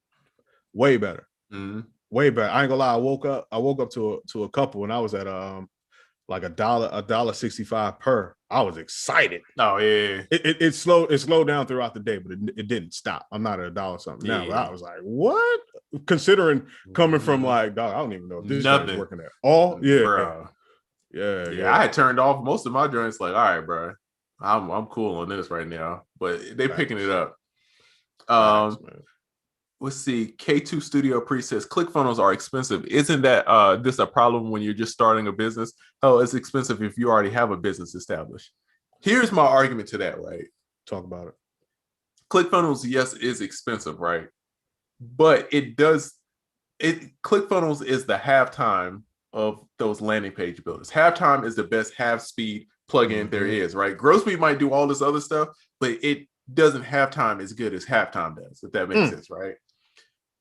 way better. Way better. I ain't gonna lie. I woke up to a couple, and I was at like $1.65 per. I was excited. Oh yeah. It slowed down throughout the day, but it didn't stop. I'm not at $1 something now, but I was like, what? Considering coming from like, dog, I don't even know if this is working at all. Yeah, bro. Yeah. I had turned off most of my joints. Like, all right, bro, I'm cool on this right now, but they picking it up. Let's see. K2 Studio Pre says ClickFunnels are expensive. Isn't that this a problem when you're just starting a business? Oh, it's expensive if you already have a business established. Here's my argument to that, right? Talk about it. ClickFunnels, yes, is expensive, right? But ClickFunnels is the halftime of those landing page builders. Halftime is the best half speed plugin there is, right? GrowSpeed might do all this other stuff, but it doesn't halftime as good as halftime does, if that makes sense, right?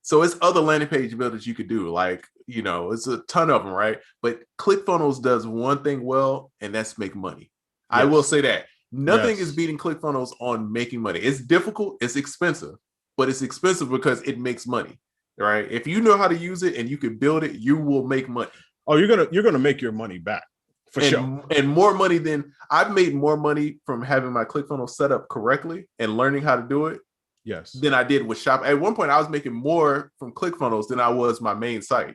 So it's other landing page builders you could do, like, you know, it's a ton of them, right? But ClickFunnels does one thing well, and that's make money. Yes. I will say that. Nothing is beating ClickFunnels on making money. It's difficult, it's expensive, but it's expensive because it makes money, right? If you know how to use it and you can build it, you will make money. Oh, you're gonna make your money back for sure. And more money than I've made more money from having my ClickFunnels set up correctly and learning how to do it. Yes. Than I did with Shop. At one point, I was making more from ClickFunnels than I was my main site.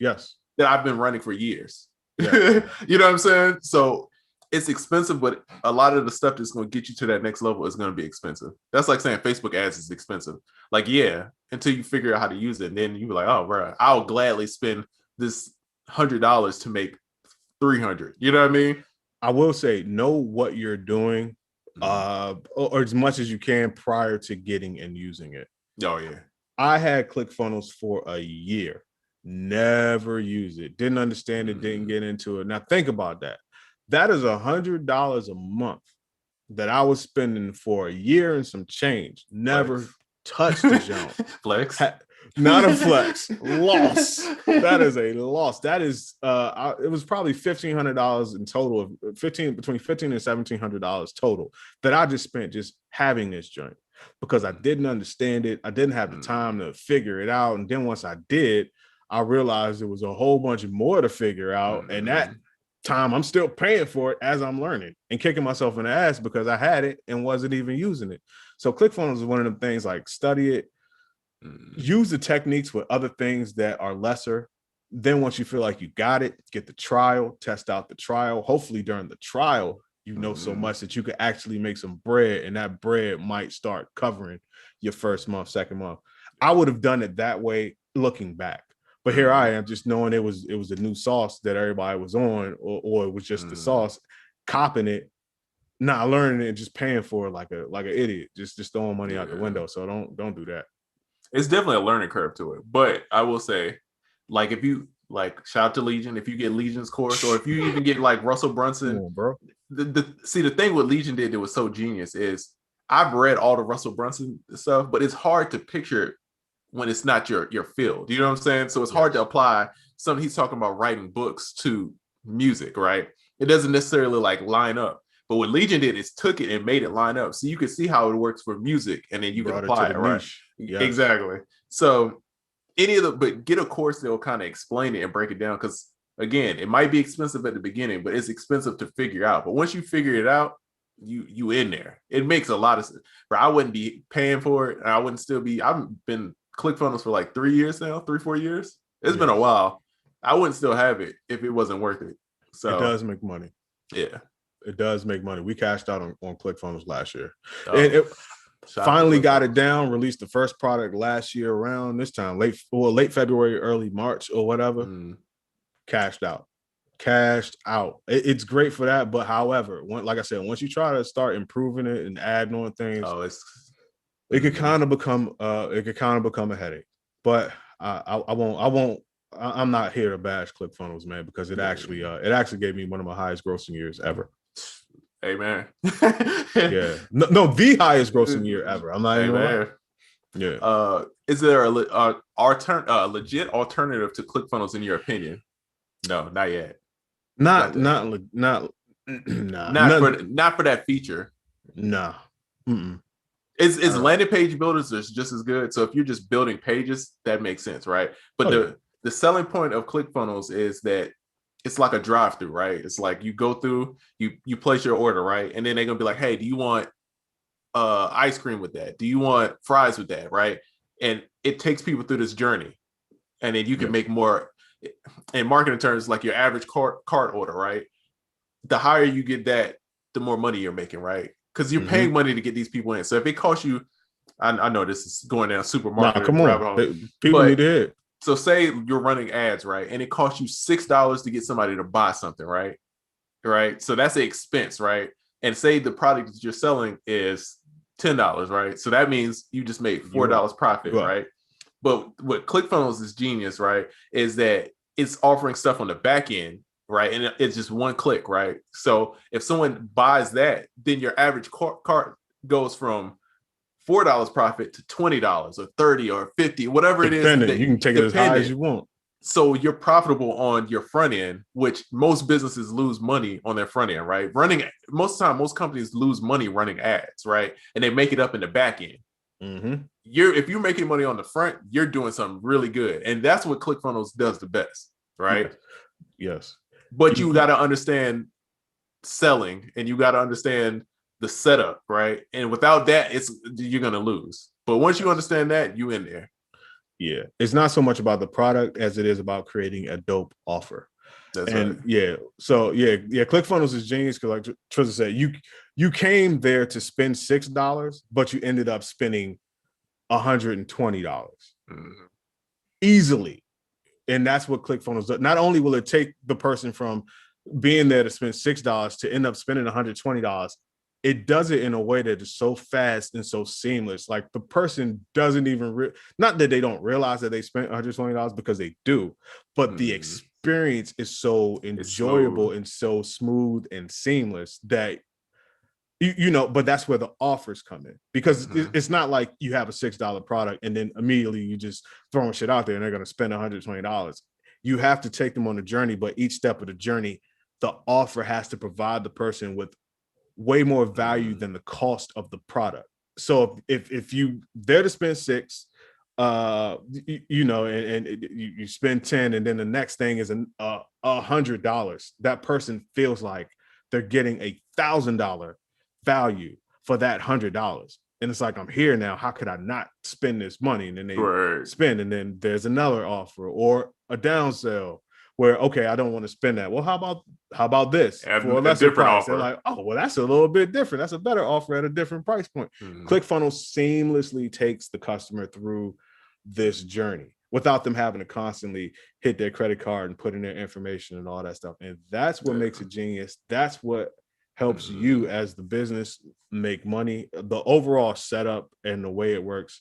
Yes. That I've been running for years. Yeah. You know what I'm saying? So it's expensive, but a lot of the stuff that's going to get you to that next level is going to be expensive. That's like saying Facebook ads is expensive. Like, yeah, until you figure out how to use it. And then you be like, oh, bro, I'll gladly spend this $100 to make 300. You know what I mean? I will say, know what you're doing. Or as much as you can prior to getting and using it. Oh yeah. I had ClickFunnels for a year, never used it, didn't understand it, didn't get into it. Now think about that. That is $100 a month that I was spending for a year and some change. Never touched the junk. Flex. Not a flex. Loss. That is a loss. That is it was probably $1,500 in total, between $1,500 and $1,700 total that I just spent just having this joint because I didn't understand it. I didn't have the time to figure it out. And then once I did, I realized there was a whole bunch more to figure out. And that time I'm still paying for it as I'm learning and kicking myself in the ass because I had it and wasn't even using it. So ClickFunnels is one of them things, like, study it. Use the techniques with other things that are lesser. Then once you feel like you got it, get the trial, test out the trial. Hopefully during the trial, you know so much that you can actually make some bread, and that bread might start covering your first month, second month. I would have done it that way looking back. But here I am just knowing it was a new sauce that everybody was on, or it was just the sauce, copping it, not learning it, just paying for it like an idiot, just throwing money out the window. So don't do that. It's definitely a learning curve to it. But I will say, like, if you shout out to Legion, if you get Legion's course, or if you even get like Russell Brunson, bro. The thing what Legion did that was so genius is I've read all the Russell Brunson stuff, but it's hard to picture when it's not your field. You know what I'm saying? So it's hard to apply something he's talking about writing books to music, right? It doesn't necessarily like line up. But what Legion did is took it and made it line up. So you can see how it works for music, and then you can apply it, right? Yes. Exactly. So but get a course that will kind of explain it and break it down. Because again, it might be expensive at the beginning, but it's expensive to figure out. But once you figure it out, you in there. It makes a lot of sense. But I wouldn't be paying for it. And I wouldn't still be. I've been ClickFunnels for like 3 years now, 3-4 years. It's been a while. I wouldn't still have it if it wasn't worth it. So it does make money. Yeah. It does make money. We cashed out on ClickFunnels last year. And it finally got it down, released the first product last year around this time, late February, early March or whatever. Cashed out. It's great for that. But however, like I said, once you try to start improving it and adding on things, it could kind of become a headache. But I'm not here to bash ClickFunnels, man, because it actually gave me one of my highest grossing years ever. Hey man. Yeah. No, the highest grossing year ever. I'm not even lying. Yeah. Is there a legit alternative to ClickFunnels in your opinion? No, not yet. Not for that feature. No. Is landing page builders just as good? So if you're just building pages, that makes sense, right? But the selling point of ClickFunnels is that it's like a drive-through, right? It's like you go through, you place your order, right? And then they're gonna be like, hey, do you want ice cream with that? Do you want fries with that? Right? And it takes people through this journey, and then you can make more. In marketing terms, like your average cart order, right? The higher you get that, the more money you're making, right? Because you're paying money to get these people in. So if it costs you, I know this is going down supermarket rabbit hole, people need it. So say you're running ads, right? And it costs you $6 to get somebody to buy something, right? Right. So that's an expense, right? And say the product that you're selling is $10, right? So that means you just made $4 profit, right? But what ClickFunnels is genius, right? Is that it's offering stuff on the back end, right? And it's just one click, right? So if someone buys that, then your average cart goes from $4 profit to $20 or $30 or $50, whatever it is. You can take it as high as you want. So you're profitable on your front end, which most businesses lose money on their front end, right? Most of the time, most companies lose money running ads, right? And they make it up in the back end. If you're making money on the front, you're doing something really good. And that's what ClickFunnels does the best, right? Yes. But you got to understand selling, and you got to understand the setup, right? And without that, you're going to lose. But once you understand that, you in there. Yeah, it's not so much about the product as it is about creating a dope offer. That's right. So ClickFunnels is genius because, like Trisha said, you came there to spend $6, but you ended up spending $120 easily, and that's what ClickFunnels does. Not only will it take the person from being there to spend $6 to end up spending $120, it does it in a way that is so fast and so seamless. Like the person doesn't even not that they don't realize that they spent $120, because they do, but the experience is so enjoyable and so smooth and seamless that but that's where the offers come in, because it's not like you have a $6 product and then immediately you just throwing shit out there and they're going to spend $120. You have to take them on the journey, but each step of the journey, the offer has to provide the person with way more value than the cost of the product. So if you there to spend $6, and you spend 10, and then the next thing is $100, that person feels like they're getting $1,000 value for that $100. And it's like, I'm here now. How could I not spend this money? And then they spend, and then there's another offer or a downsell where, okay, I don't want to spend that. Well, how about this for a lesser price? Offer. They're like, oh, well, that's a little bit different. That's a better offer at a different price point. ClickFunnels seamlessly takes the customer through this journey without them having to constantly hit their credit card and put in their information and all that stuff. And that's what makes it genius. That's what helps you as the business make money. The overall setup and the way it works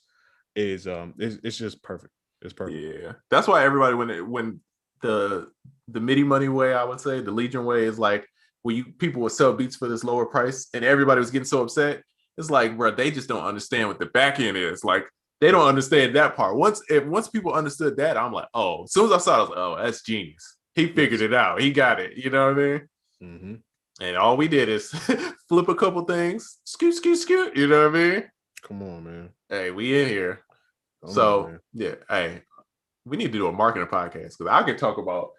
is it's just perfect. It's perfect. Yeah, that's why everybody when the MIDI money way, I would say the Legion way, is like when people would sell beats for this lower price and everybody was getting so upset. It's like, bro, they just don't understand what the back end is. Like, they don't understand that part. Once people understood that, I'm like, oh, as soon as I saw it, I was like, oh, that's genius. He figured it out. He got it. You know what I mean? And all we did is flip a couple things, scoot. You know what I mean? Come on, man. Hey, we in here. Hey, we need to do a marketing podcast, because I can talk about,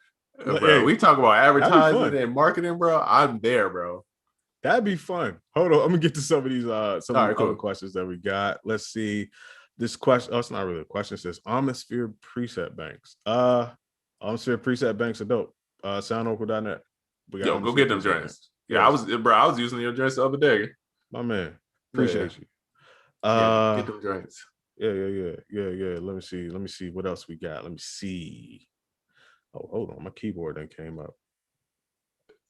bro. We talk about advertising and marketing, bro. I'm there, bro. That'd be fun. Hold on, I'm gonna get to some of these other questions that we got. Let's see. This question, it's not really a question. It says Omnisphere preset banks. Omnisphere preset banks are dope. Soundocal.net. Yo, go get them joints. Yeah, I was using your joints the other day. My man, appreciate you. Get them joints. Yeah. Let me see what else we got. Let me see. Oh, hold on. My keyboard then came up.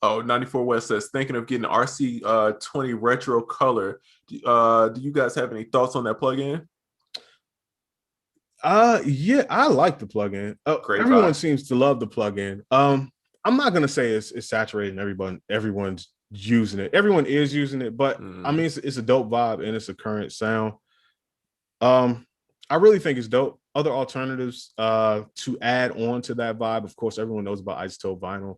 Oh, 94 West says, thinking of getting Rc-20 retro color. Do you guys have any thoughts on that plugin? Yeah, I like the plugin. Everyone seems to love the plugin. I'm not gonna say it's saturated and everyone's using it. Everyone is using it, but I mean, it's a dope vibe and it's a current sound. I really think it's dope. Other alternatives to add on to that vibe. Of course, everyone knows about isotope vinyl.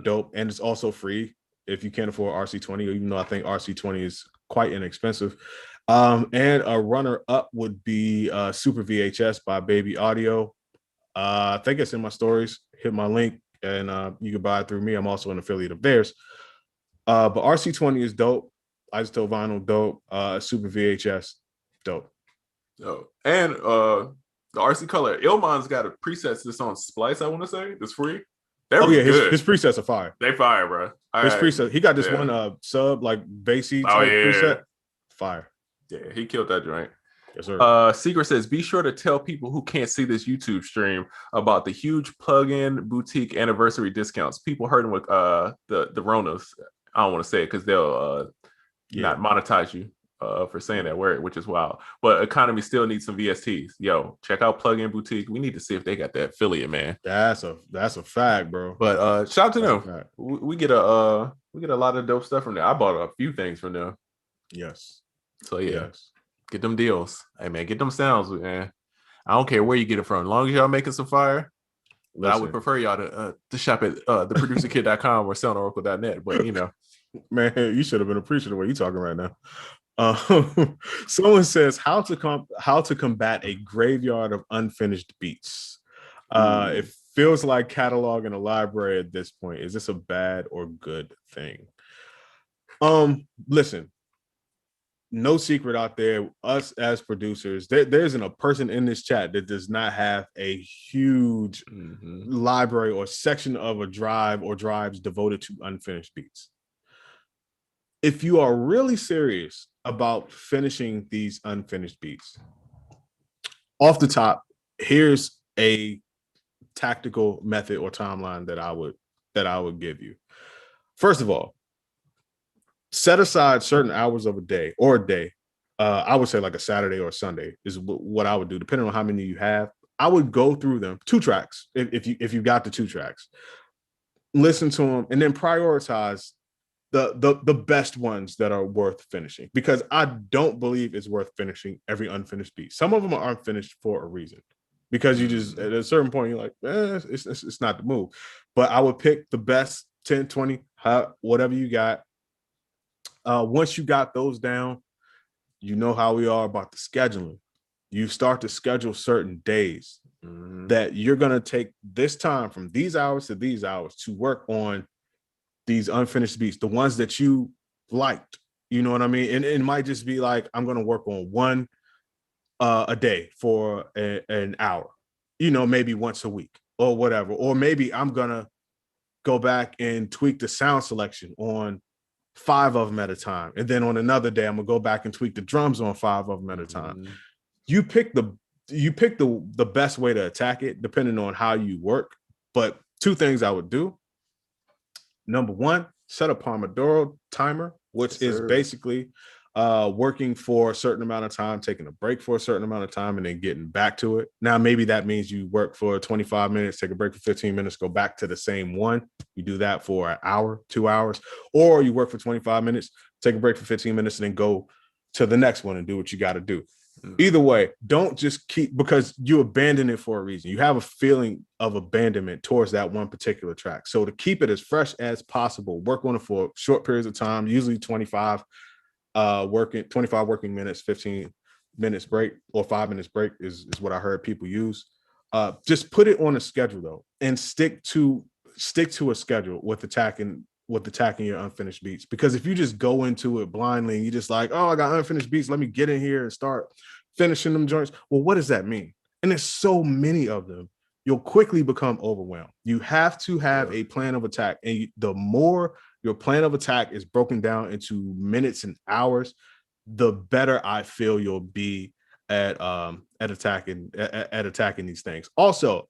Dope, and it's also free if you can't afford Rc-20, even though I think Rc-20 is quite inexpensive. And a runner-up would be Super VHS by Baby Audio. I think it's in my stories. Hit my link and you can buy it through me. I'm also an affiliate of theirs. But Rc-20 is dope. Isotope vinyl, dope. Super VHS, dope. Oh, and the RC Color, Ilmon's got a presets that's on Splice, I want to say. That's free. His presets are fire. They fire, bro. His preset. He got this one sub, like bassy type preset. Fire. Yeah, he killed that joint. Yes, sir. Secret says, be sure to tell people who can't see this YouTube stream about the huge plug-in boutique anniversary discounts. People hurting with the Ronas. I don't want to say it because they'll not monetize you for saying that word, which is wild. But economy still needs some VSTs. Yo, check out plug-in boutique. We need to see if they got that affiliate, man. That's a fact, bro. But shout out to them. We get a lot of dope stuff from there. I bought a few things from them. Yes. So yes. Get them deals. Hey man, get them sounds, man. I don't care where you get it from. As long as y'all making some fire. I would prefer y'all to shop at theproducerkid.com or soundoracle.net. But man, you should have been appreciative of what you talking right now. Someone says how to combat a graveyard of unfinished beats. It feels like cataloging a library at this point. Is this a bad or good thing? Listen. No secret out there, us as producers, there isn't a person in this chat that does not have a huge library or section of a drive or drives devoted to unfinished beats. If you are really serious about finishing these unfinished beats, off the top, here's a tactical method or timeline that I would give you. First of all, set aside certain hours of a day or a day. I would say like a Saturday or a Sunday is what I would do, depending on how many you have. I would go through them, 2 tracks, if you got the 2 tracks, listen to them, and then prioritize the best ones that are worth finishing. Because I don't believe it's worth finishing every unfinished beat. Some of them are unfinished for a reason. Because you just at a certain point you're like, it's not the move. But I would pick the best 10, 20, whatever you got. Once you got those down, you know how we are about the scheduling. You start to schedule certain days that you're going to take this time from these hours to these hours to work on these unfinished beats, the ones that you liked. You know what I mean? And it might just be like, I'm going to work on one a day for an hour, maybe once a week or whatever. Or maybe I'm going to go back and tweak the sound selection on 5 of them at a time. And then on another day, I'm gonna go back and tweak the drums on 5 of them at a time. You pick the best way to attack it, depending on how you work. But 2 things I would do. Number 1, set a Pomodoro timer, which is basically working for a certain amount of time, taking a break for a certain amount of time, and then getting back to it. Now, maybe that means you work for 25 minutes, take a break for 15 minutes, go back to the same one. You do that for an hour, 2 hours, or you work for 25 minutes, take a break for 15 minutes, and then go to the next one and do what you got to do. Either way, don't just keep, because you abandon it for a reason. You have a feeling of abandonment towards that one particular track. So to keep it as fresh as possible, work on it for short periods of time, usually 25 working minutes, 15 minutes break, or 5 minutes break is what I heard people use. Just put it on a schedule though, and stick to a schedule with attacking your unfinished beats. Because if you just go into it blindly and you just like, oh, I got unfinished beats, let me get in here and start finishing them joints. Well, what does that mean? And there's so many of them, you'll quickly become overwhelmed. You have to have a plan of attack, and the more your plan of attack is broken down into minutes and hours, the better I feel you'll be at attacking these things. Also,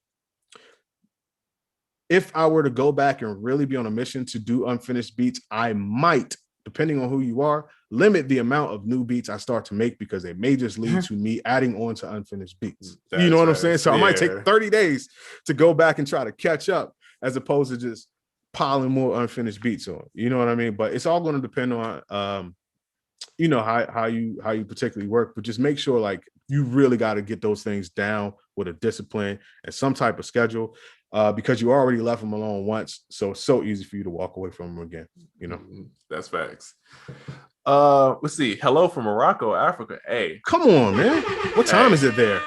if I were to go back and really be on a mission to do unfinished beats, I might, depending on who you are, limit the amount of new beats I start to make, because they may just lead to me adding on to unfinished beats. You know what I'm saying? So I might take 30 days to go back and try to catch up, as opposed to just piling more unfinished beats on. You know what I mean? But it's all going to depend on how you particularly work. But just make sure, like, you really got to get those things down with a discipline and some type of schedule, because you already left them alone once. So it's so easy for you to walk away from them again. That's facts. Let's see. Hello from Morocco, Africa. Hey, come on, man. What time is it there?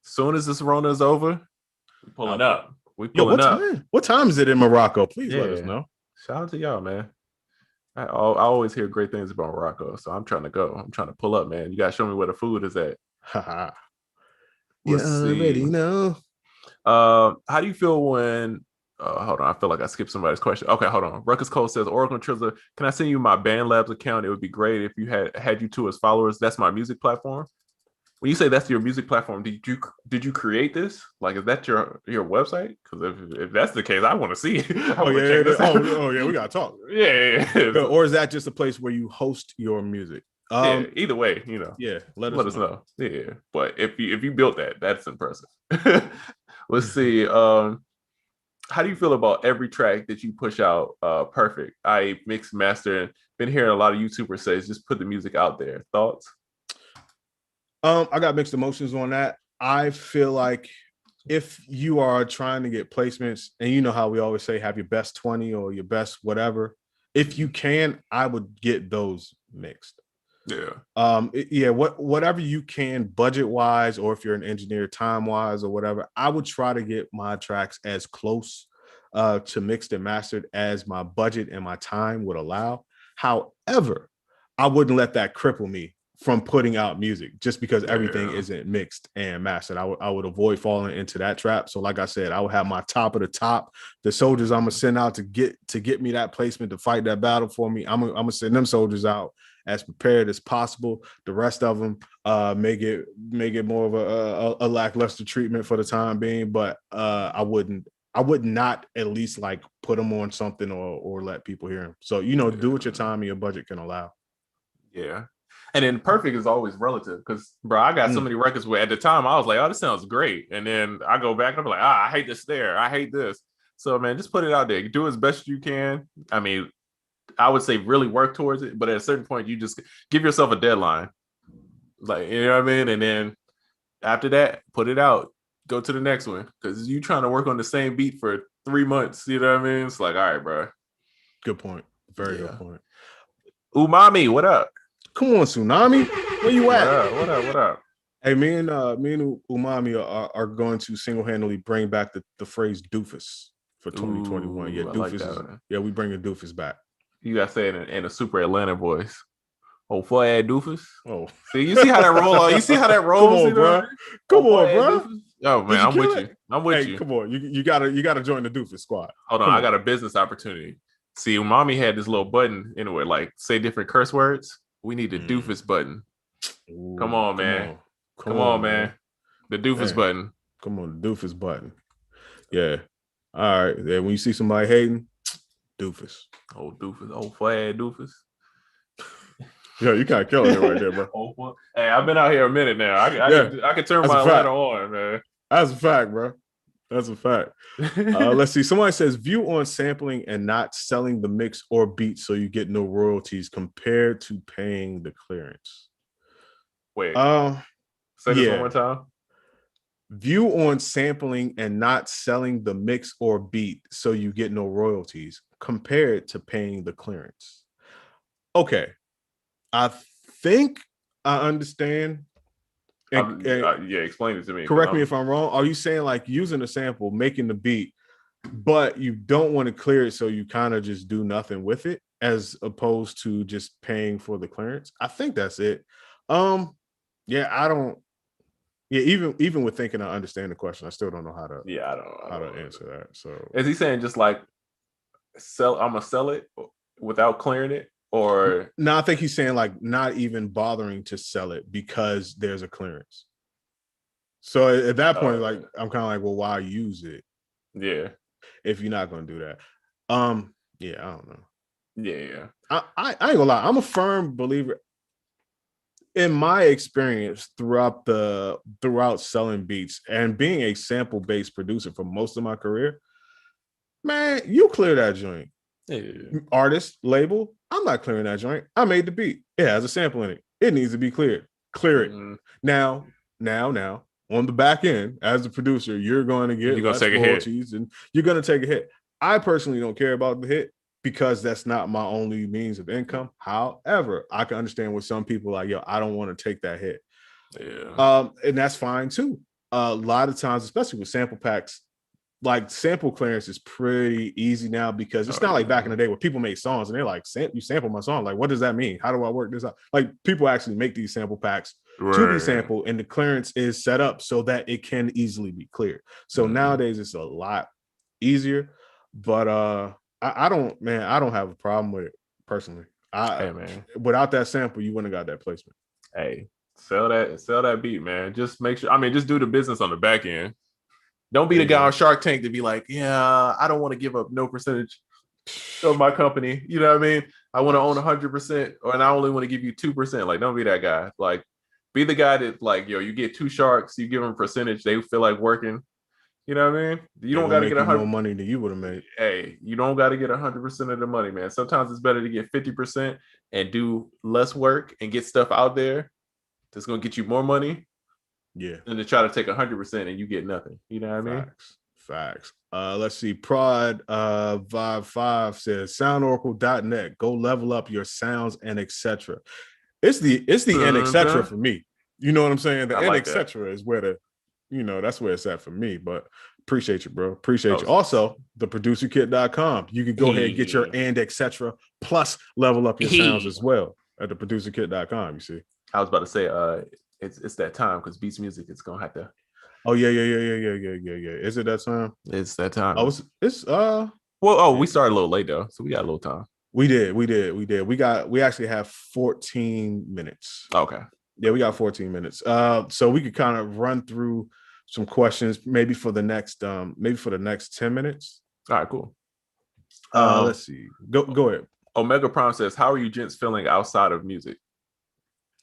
Soon as this Rona is over, we're pulling up. We Yo, pulling up. What time is it in Morocco? Please Yeah. let us know. Shout out to y'all, man. I always hear great things about Morocco, so I'm trying to go. I'm trying to pull up, man. You gotta show me where the food is at. Haha. Let's see. Already know. How do you feel when? Hold on, I feel like I skipped somebody's question. Okay, hold on. Ruckus Cole says, Oracle Triller, can I send you my BandLabs account? It would be great if you had you two as followers. That's my music platform. When you say that's your music platform, did you create this? Like, is that your website? Because if that's the case, I want to see it. Oh yeah, we gotta talk. Yeah. Or is that just a place where you host your music? Yeah, either way, Yeah, let us know. Yeah, but if you built that, that's impressive. Let's see. How do you feel about every track that you push out perfect? I mix, master, and been hearing a lot of YouTubers say just put the music out there. Thoughts? I got mixed emotions on that. I feel like if you are trying to get placements, and you know how we always say have your best 20 or your best whatever, if you can, I would get those mixed. Yeah. Whatever you can budget wise, or if you're an engineer time wise or whatever, I would try to get my tracks as close to mixed and mastered as my budget and my time would allow. However, I wouldn't let that cripple me from putting out music just because everything isn't mixed and mastered. I would avoid falling into that trap. So like I said, I would have my top of the top, the soldiers I'm gonna send out to get me that placement to fight that battle for me. I'm gonna send them soldiers out as prepared as possible. The rest of them may get more of a lackluster treatment for the time being, but I would not at least like put them on something or let people hear them. So do what your time and your budget can allow. Yeah. And then perfect is always relative because, bro, I got so many records where at the time I was like, oh, this sounds great. And then I go back and I'm like, I hate this there. I hate this. So, man, just put it out there. Do as best you can. I mean, I would say really work towards it. But at a certain point, you just give yourself a deadline. Like, you know what I mean? And then after that, put it out. Go to the next one. Because you trying to work on the same beat for 3 months. You know what I mean? It's like, all right, bro. Good point. Very good point. Umami, what up? Come on, Tsunami. Where you at? What up? Hey, me and Umami are going to single-handedly bring back the phrase doofus for 2021. Yeah, doofus. We bringing doofus back. You gotta say it in a super Atlanta voice. Oh, for doofus. Oh, see, you see how that roll? You see how that rolls? Come on, bro. Come on, bro. Oh man, I'm with you. I'm with you. Come on, you gotta join the doofus squad. Hold on, I got a business opportunity. See, Umami had this little button anyway, like say different curse words. We need the doofus button. Ooh, come on, man. Come on, man. The doofus button. Come on, the doofus button. Yeah. All right. Then when you see somebody hating, doofus. Oh, doofus. Oh, flag doofus. Yo, you kind of killing it right there, bro. Hey, I've been out here a minute now. I can turn my ladder on, man. That's a fact, bro. That's a fact. Let's see. Somebody says view on sampling and not selling the mix or beat so you get no royalties compared to paying the clearance. Wait. Say this one more time. View on sampling and not selling the mix or beat so you get no royalties compared to paying the clearance. Okay. I think I understand. Explain it to me. Correct me if I'm wrong. Are you saying like using a sample, making the beat, but you don't want to clear it, so you kind of just do nothing with it, as opposed to just paying for the clearance? I think that's it. I don't. Yeah, even with thinking I understand the question, I still don't know how to. Yeah, I don't how to answer that. So is he saying just like I'm gonna sell it without clearing it? Or no, I think he's saying like not even bothering to sell it because there's a clearance. So at that point, like I'm kind of like, well, why use it? Yeah, if you're not gonna do that. I don't know. Yeah. I ain't gonna lie. I'm a firm believer. In my experience throughout selling beats and being a sample-based producer for most of my career, man, you clear that joint. Yeah. Artist, label, I'm not clearing that joint. I made the beat. It has a sample in it. It needs to be cleared. Clear it. Now, on the back end, as a producer, you're going to get less royalties and you're going to take a hit. I personally don't care about the hit because that's not my only means of income. However, I can understand what some people are like, yo, I don't want to take that hit. Yeah. And that's fine too. A lot of times, especially with sample packs, like sample clearance is pretty easy now because it's not like back in the day where people made songs and they're like, you sample my song. Like, what does that mean? How do I work this out? Like, people actually make these sample packs to be sampled, and the clearance is set up so that it can easily be cleared. So nowadays it's a lot easier, but I don't have a problem with it personally. Without that sample, you wouldn't have got that placement. Hey, sell that beat, man. Just make sure. I mean, just do the business on the back end. Don't be the guy on Shark Tank to be like, yeah, I don't want to give up no percentage of my company. You know what I mean? I want to own 100%, and I only want to give you 2%. Like, don't be that guy. Like, be the guy that, like, yo, you get 2 sharks, you give them percentage, they feel like working. You know what I mean? You don't got to get 100 more money than you would have made. Hey, you don't got to get 100% of the money, man. Sometimes it's better to get 50% and do less work and get stuff out there that's gonna get you more money. Yeah. And to try to take 100% and you get nothing. You know what I mean? Facts. Let's see. Prod Vibe 5 says soundoracle.net. Go level up your sounds and etc. It's the and etc. for me. You know what I'm saying? The and etc. is where that's where it's at for me. But appreciate you, bro. Appreciate you. Also, the producerkit.com. You can go ahead and get your and etc. plus level up your sounds as well at the producerkit.com. You see? I was about to say it's that time because Beats Music is gonna have to. Oh yeah. Is it that time? It's that time. Oh, it's we started a little late though, so we got a little time. We did. We actually have 14 minutes. Okay. Yeah, we got 14 minutes. So we could kind of run through some questions maybe for the next 10 minutes. All right, cool. Let's see. Go ahead. Omega Prime says, "How are you gents feeling outside of music?"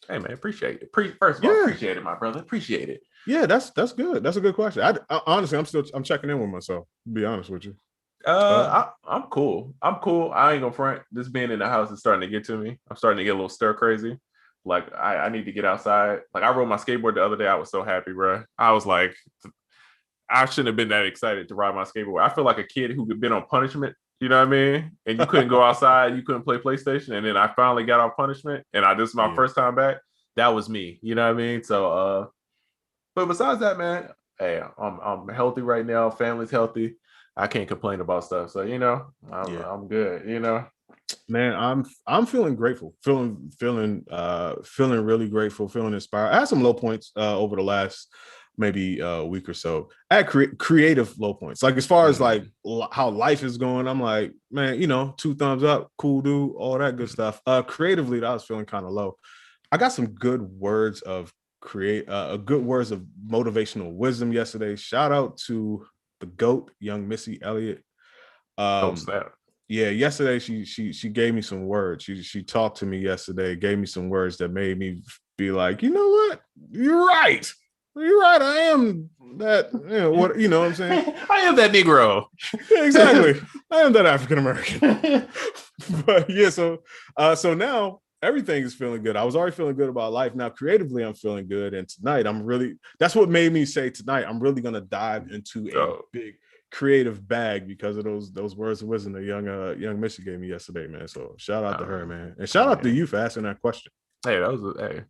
Hey man, appreciate it. First of all, appreciate it, my brother. Appreciate it. Yeah, that's good. That's a good question. I honestly, I'm checking in with myself. To be honest with you. I'm cool. I ain't gonna front. This being in the house is starting to get to me. I'm starting to get a little stir crazy. Like I need to get outside. Like I rode my skateboard the other day. I was so happy, bro. I was like, I shouldn't have been that excited to ride my skateboard. I feel like a kid who had been on punishment. You know what I mean? And you couldn't go outside, you couldn't play PlayStation, and then I finally got off punishment, and this is my first time back. That was me. You know what I mean? So, but besides that, man, hey, I'm healthy right now. Family's healthy. I can't complain about stuff. So I'm good. You know, man, I'm feeling grateful, feeling really grateful, feeling inspired. I had some low points over the last maybe a week or so. I had creative low points. Like as far as like how life is going, I'm like, man, 2 thumbs up, cool dude, all that good stuff. Creatively, I was feeling kind of low. I got some good words of motivational wisdom yesterday. Shout out to the GOAT, young Missy Elliott. Snap. Yeah, yesterday she gave me some words. She talked to me yesterday, gave me some words that made me be like, you know what? You're right. I am that. What I'm saying? I am that Negro. Exactly. I am that African American. But yeah, so now everything is feeling good. I was already feeling good about life. Now creatively, I'm feeling good. And tonight, that's what made me say tonight, I'm really gonna dive into a big creative bag because of those words of wisdom that young Missy gave me yesterday, man. So shout out to her, man. And shout out to you for asking that question. Hey, that was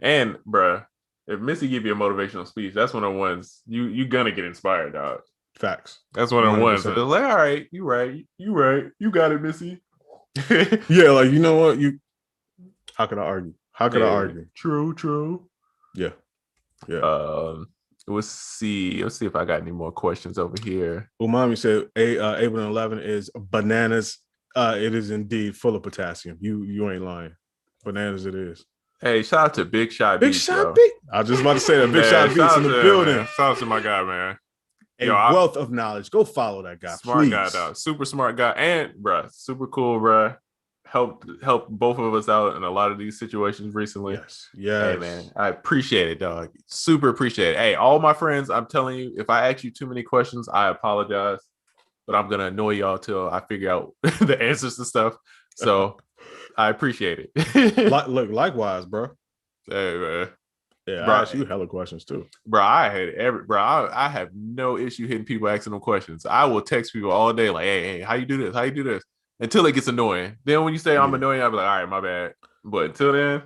and bruh, if Missy give you a motivational speech, that's one of the ones you gonna get inspired, dog. Facts. That's one of the ones. So it's like, all right, you right, you got it, Missy. Yeah, like you know what? How could I argue? How could I argue? True. Yeah. Let's see if I got any more questions over here. Umami said Ableton 11 is bananas. It is indeed full of potassium. You ain't lying. Bananas it is. Hey, shout out to Big Shot Beats. Big Shot Beats. I was just about to say that. Big Shot Beats in the building. Man. Shout out to my guy, man. Wealth of knowledge. Go follow that guy. Smart please. Guy, dog. Super smart guy. And bruh, super cool, bruh. Help both of us out in a lot of these situations recently. Yes. Hey man, I appreciate it, dog. Super appreciate it. Hey, all my friends, I'm telling you, if I ask you too many questions, I apologize, but I'm gonna annoy y'all till I figure out the answers to stuff. So I appreciate it. Look, likewise, bro. Hey man. Yeah, I asked you hella questions too. Bro, I have no issue hitting people asking them questions. I will text people all day like, hey, how you do this? How you do this? Until it gets annoying. Then when you say I'm annoying, I'll be like, all right, my bad. But until then,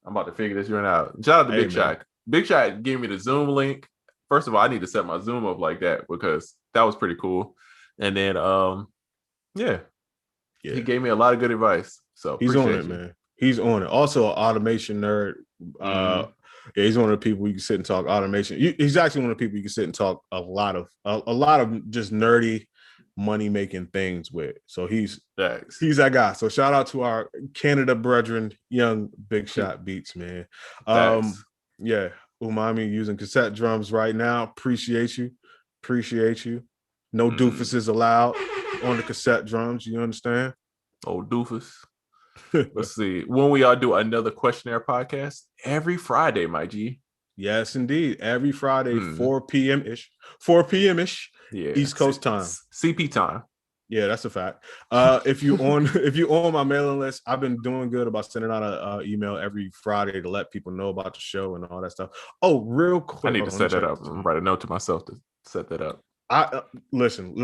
I'm about to figure this one out. Shout out to Big Shot. Big Shot gave me the Zoom link. first of all, I need to set my Zoom up like that because that was pretty cool. And then yeah, he gave me a lot of good advice. So he's on it, man. He's on it. Also, an automation nerd. Yeah, he's one of the people you can sit and talk automation. He's actually one of the people you can sit and talk a lot of just nerdy money making things with. So he's that guy. So shout out to our Canada brethren, young Big Shot Beats, man. Yeah, Umami using cassette drums right now. Appreciate you. No doofuses allowed on the cassette drums. You understand? Oh, doofus. Let's see. When we all do another questionnaire podcast every Friday, my G. Yes, indeed. Every Friday, 4 p.m. ish. 4 p.m. ish. Yeah. East Coast time. CP time. Yeah, that's a fact. If you on my mailing list, I've been doing good about sending out an email every Friday to let people know about the show and all that stuff. Oh, real quick. I need to set that up. Write a note to myself to set that up. Listen,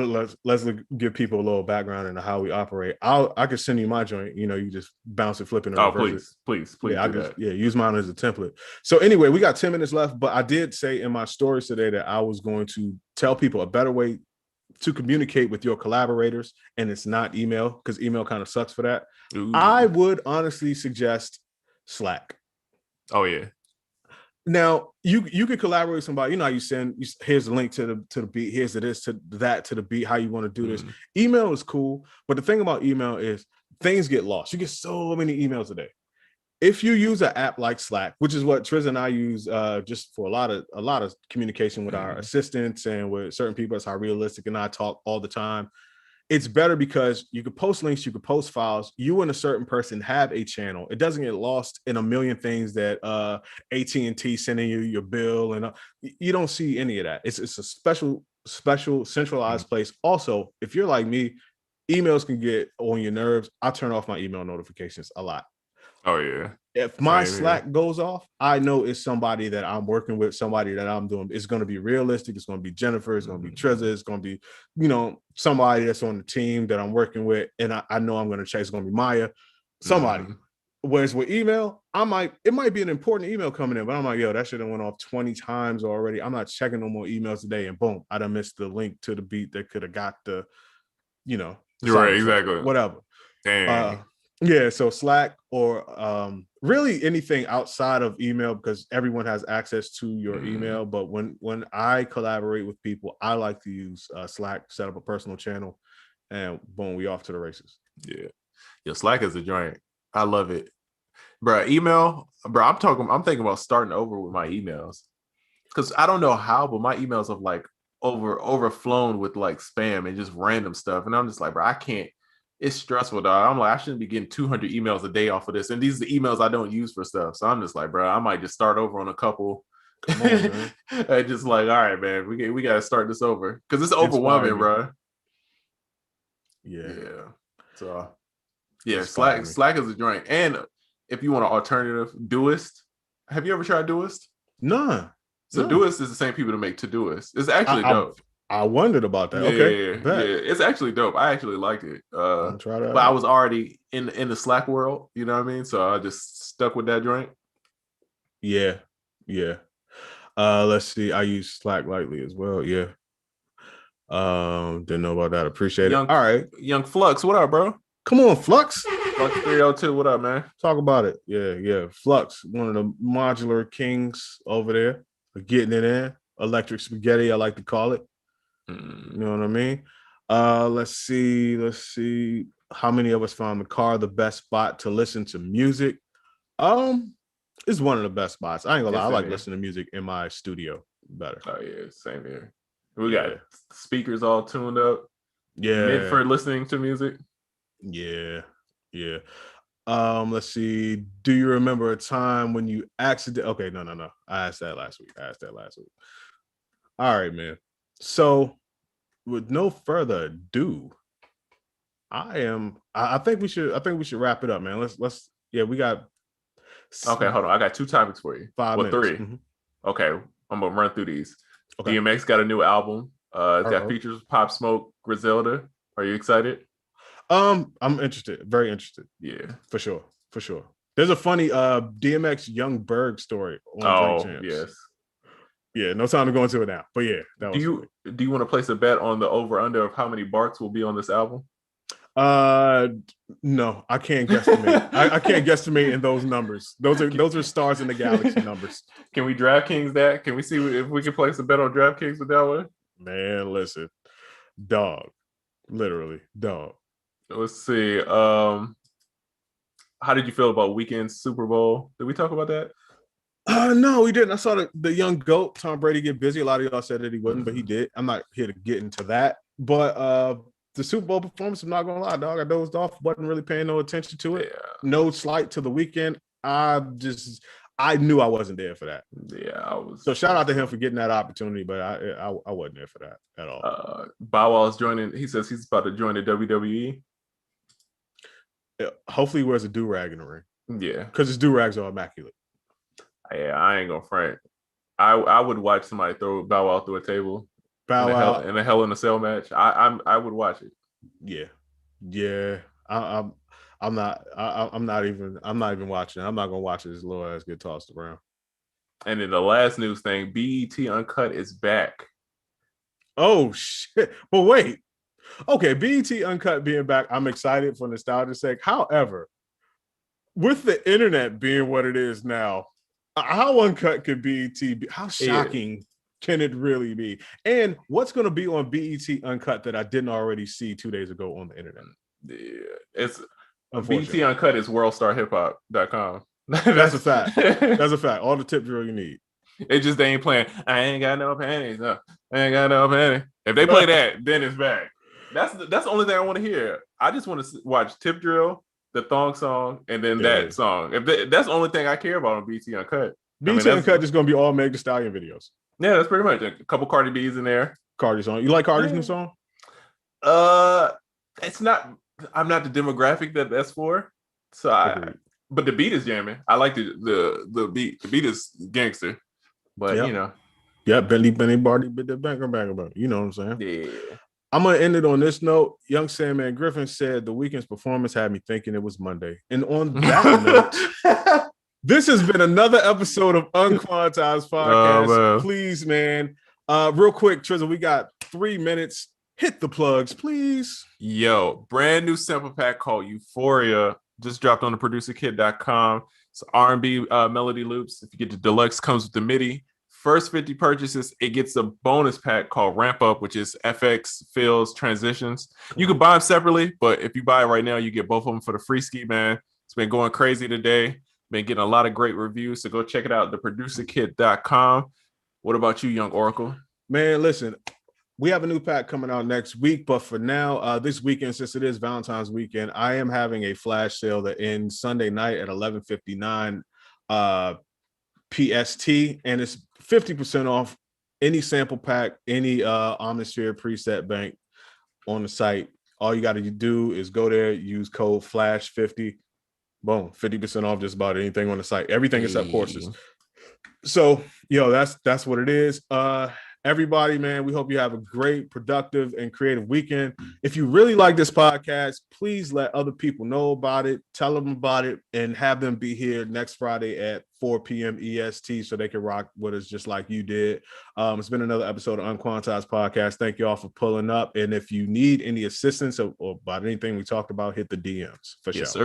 let's give people a little background into how we operate. I could send you my joint, you just bounce it, flip it. Oh, please. Yeah, use mine as a template. So anyway, we got 10 minutes left, but I did say in my stories today that I was going to tell people a better way to communicate with your collaborators, and it's not email, because email kind of sucks for that. Ooh. I would honestly suggest Slack. Oh yeah. Now you could collaborate with somebody. How you send. Here's the link to the beat. Here's to this, to that, to the beat. How you want to do this. Email is cool, but the thing about email is things get lost. You get so many emails a day. If you use an app like Slack, which is what Triz and I use, just for a lot of communication with our assistants and with certain people, that's how Realistic and I talk all the time. It's better because you could post links, you could post files. You and a certain person have a channel. It doesn't get lost in a million things that AT&T sending you your bill, and you don't see any of that. It's a special centralized place. Also, if you're like me, emails can get on your nerves. I turn off my email notifications a lot. Oh yeah. If my Slack goes off, I know it's somebody that I'm working with, somebody that I'm doing. It's going to be Realistic. It's going to be Jennifer. It's going to be Trezor. It's going to be, somebody that's on the team that I'm working with. And I know I'm going to check. It's going to be Maya, somebody. Whereas with email, it might be an important email coming in, but I'm like, yo, that shit went off 20 times already. I'm not checking no more emails today. And boom, I done missed the link to the beat that could have got the, You're right, exactly. Whatever. Dang. Yeah, so Slack or really anything outside of email, because everyone has access to your email. But when I collaborate with people, I like to use Slack, set up a personal channel, and boom, we off to the races. Yeah, Slack is a joint. I love it, bro. Email, bro. I'm thinking about starting over with my emails, because I don't know how, but my emails have like overflown with like spam and just random stuff, and I'm just like, bro, I can't. It's stressful, dog. I'm like, I shouldn't be getting 200 emails a day off of this. And these are the emails I don't use for stuff. So I'm just like, bro, I might just start over on a couple. Come on, man. And just like, all right, man, we got to start this over. Because it's overwhelming, bro. Yeah. So, yeah, Slack is a joint. And if you want an alternative, Doist. Have you ever tried Doist? Nah. So Doist is the same people that make Todoist. It's actually dope. I wondered about that. Yeah, it's actually dope. I actually liked it. Try that but I was already in the Slack world, you know what I mean? So I just stuck with that joint. Yeah. Let's see. I use Slack lightly as well. Yeah. Didn't know about that. Appreciate it. All right. Young Flux, what up, bro? Come on, Flux. Flux 302, what up, man? Talk about it. Yeah. Flux, one of the modular kings over there, getting it in. Electric spaghetti, I like to call it. You know what I mean? Let's see. How many of us found the car the best spot to listen to music? It's one of the best spots. I ain't gonna lie. I like listening to music in my studio better. Oh yeah, same here. We got speakers all tuned up. Yeah. Mid for listening to music. Yeah. Let's see. Do you remember a time when you accidentally? Okay, no. I asked that last week. All right, man. So, with no further ado, I think we should wrap it up, man. Let's. Yeah, we got. Okay, hold on. I got 2 topics for you. 5 minutes. 3. Mm-hmm. Okay, I'm gonna run through these. Okay. DMX got a new album. It's got features with Pop Smoke, Griselda. Are you excited? I'm interested. Very interested. Yeah, for sure. There's a funny DMX Young Berg story on Drink Champs. Yes. Yeah, no time to go into it now. But yeah, that was. Do you want to place a bet on the over under of how many barks will be on this album? No, I can't guesstimate. I can't guesstimate in those numbers. Those are stars in the galaxy numbers. Can we DraftKings that? Can we see if we can place a bet on DraftKings with that one? Man, listen, dog, literally dog. Let's see. How did you feel about weekend Super Bowl? Did we talk about that? No, we didn't. I saw the young GOAT, Tom Brady, get busy. A lot of y'all said that he wouldn't, but he did. I'm not here to get into that. But the Super Bowl performance, I'm not gonna lie, dog. I dozed off, wasn't really paying no attention to it. Yeah. No slight to the weekend. I knew I wasn't there for that. Yeah, I was. So shout out to him for getting that opportunity, but I wasn't there for that at all. Bow Wow is joining. He says he's about to join the WWE. Hopefully, he wears a do-rag in the ring. Yeah, because his do-rags are immaculate. Yeah, I ain't gonna front. I would watch somebody throw Bow Wow through a table. Bow Wow in a Hell in a Cell match. I would watch it. Yeah. I'm not even watching. I'm not gonna watch it. His little ass get tossed around. And then the last news thing: BET Uncut is back. Oh shit! But wait, okay, BET Uncut being back, I'm excited for nostalgia's sake. However, with the internet being what it is now, how uncut could BET be? How shocking can it really be? And what's going to be on BET Uncut that I didn't already see 2 days ago on the internet? Yeah, it's BET Uncut is worldstarhiphop.com. That's a fact. That's a fact. All the tip drill you need. They ain't playing. I ain't got no panties. No, I ain't got no panties. If they play that, then it's back. That's the only thing I want to hear. I just want to watch tip drill, the thong song, and then that song. That's the only thing I care about on BET Uncut. BET Uncut is going to be all Meg Thee Stallion videos. Yeah, that's pretty much a couple Cardi B's in there. Cardi song. You like Cardi's new song? It's not. I'm not the demographic that's for. So but the beat is jamming. I like the beat. The beat is gangster. But you know. Yeah, Bentley Barty, bit the banger. You know what I'm saying? Yeah. I'm gonna end it on this note. Young Sandman Griffin said the weekend's performance had me thinking it was Monday. And on that note, this has been another episode of Unquantized Podcast. Please, man. Real quick, Trizzle, we got 3 minutes. Hit the plugs, please. Yo, brand new sample pack called Euphoria. Just dropped on the producerkit.com. It's R&B melody loops. If you get the deluxe, comes with the MIDI. First 50 purchases, it gets a bonus pack called Ramp Up, which is FX, fills, transitions. You can buy them separately, but if you buy it right now, you get both of them for the free ski, man. It's been going crazy today. Been getting a lot of great reviews, so go check it out, theproducerkit.com. What about you, Young Oracle? Man, listen, we have a new pack coming out next week, but for now, this weekend, since it is Valentine's weekend, I am having a flash sale that ends Sunday night at 11:59 PST, and it's 50% off any sample pack, any Omnisphere preset bank on the site. All you got to do is go there, use code FLASH50. Boom, 50% off just about anything on the site. Everything except courses. So, that's what it is. Everybody, man, we hope you have a great, productive, and creative weekend. If you really like this podcast, please let other people know about it, tell them about it, and have them be here next Friday at 4 p.m. EST so they can rock with us just like you did. It's been another episode of Unquantized Podcast. Thank you all for pulling up. And if you need any assistance or about anything we talked about, hit the DMs for sure. Yes, sir.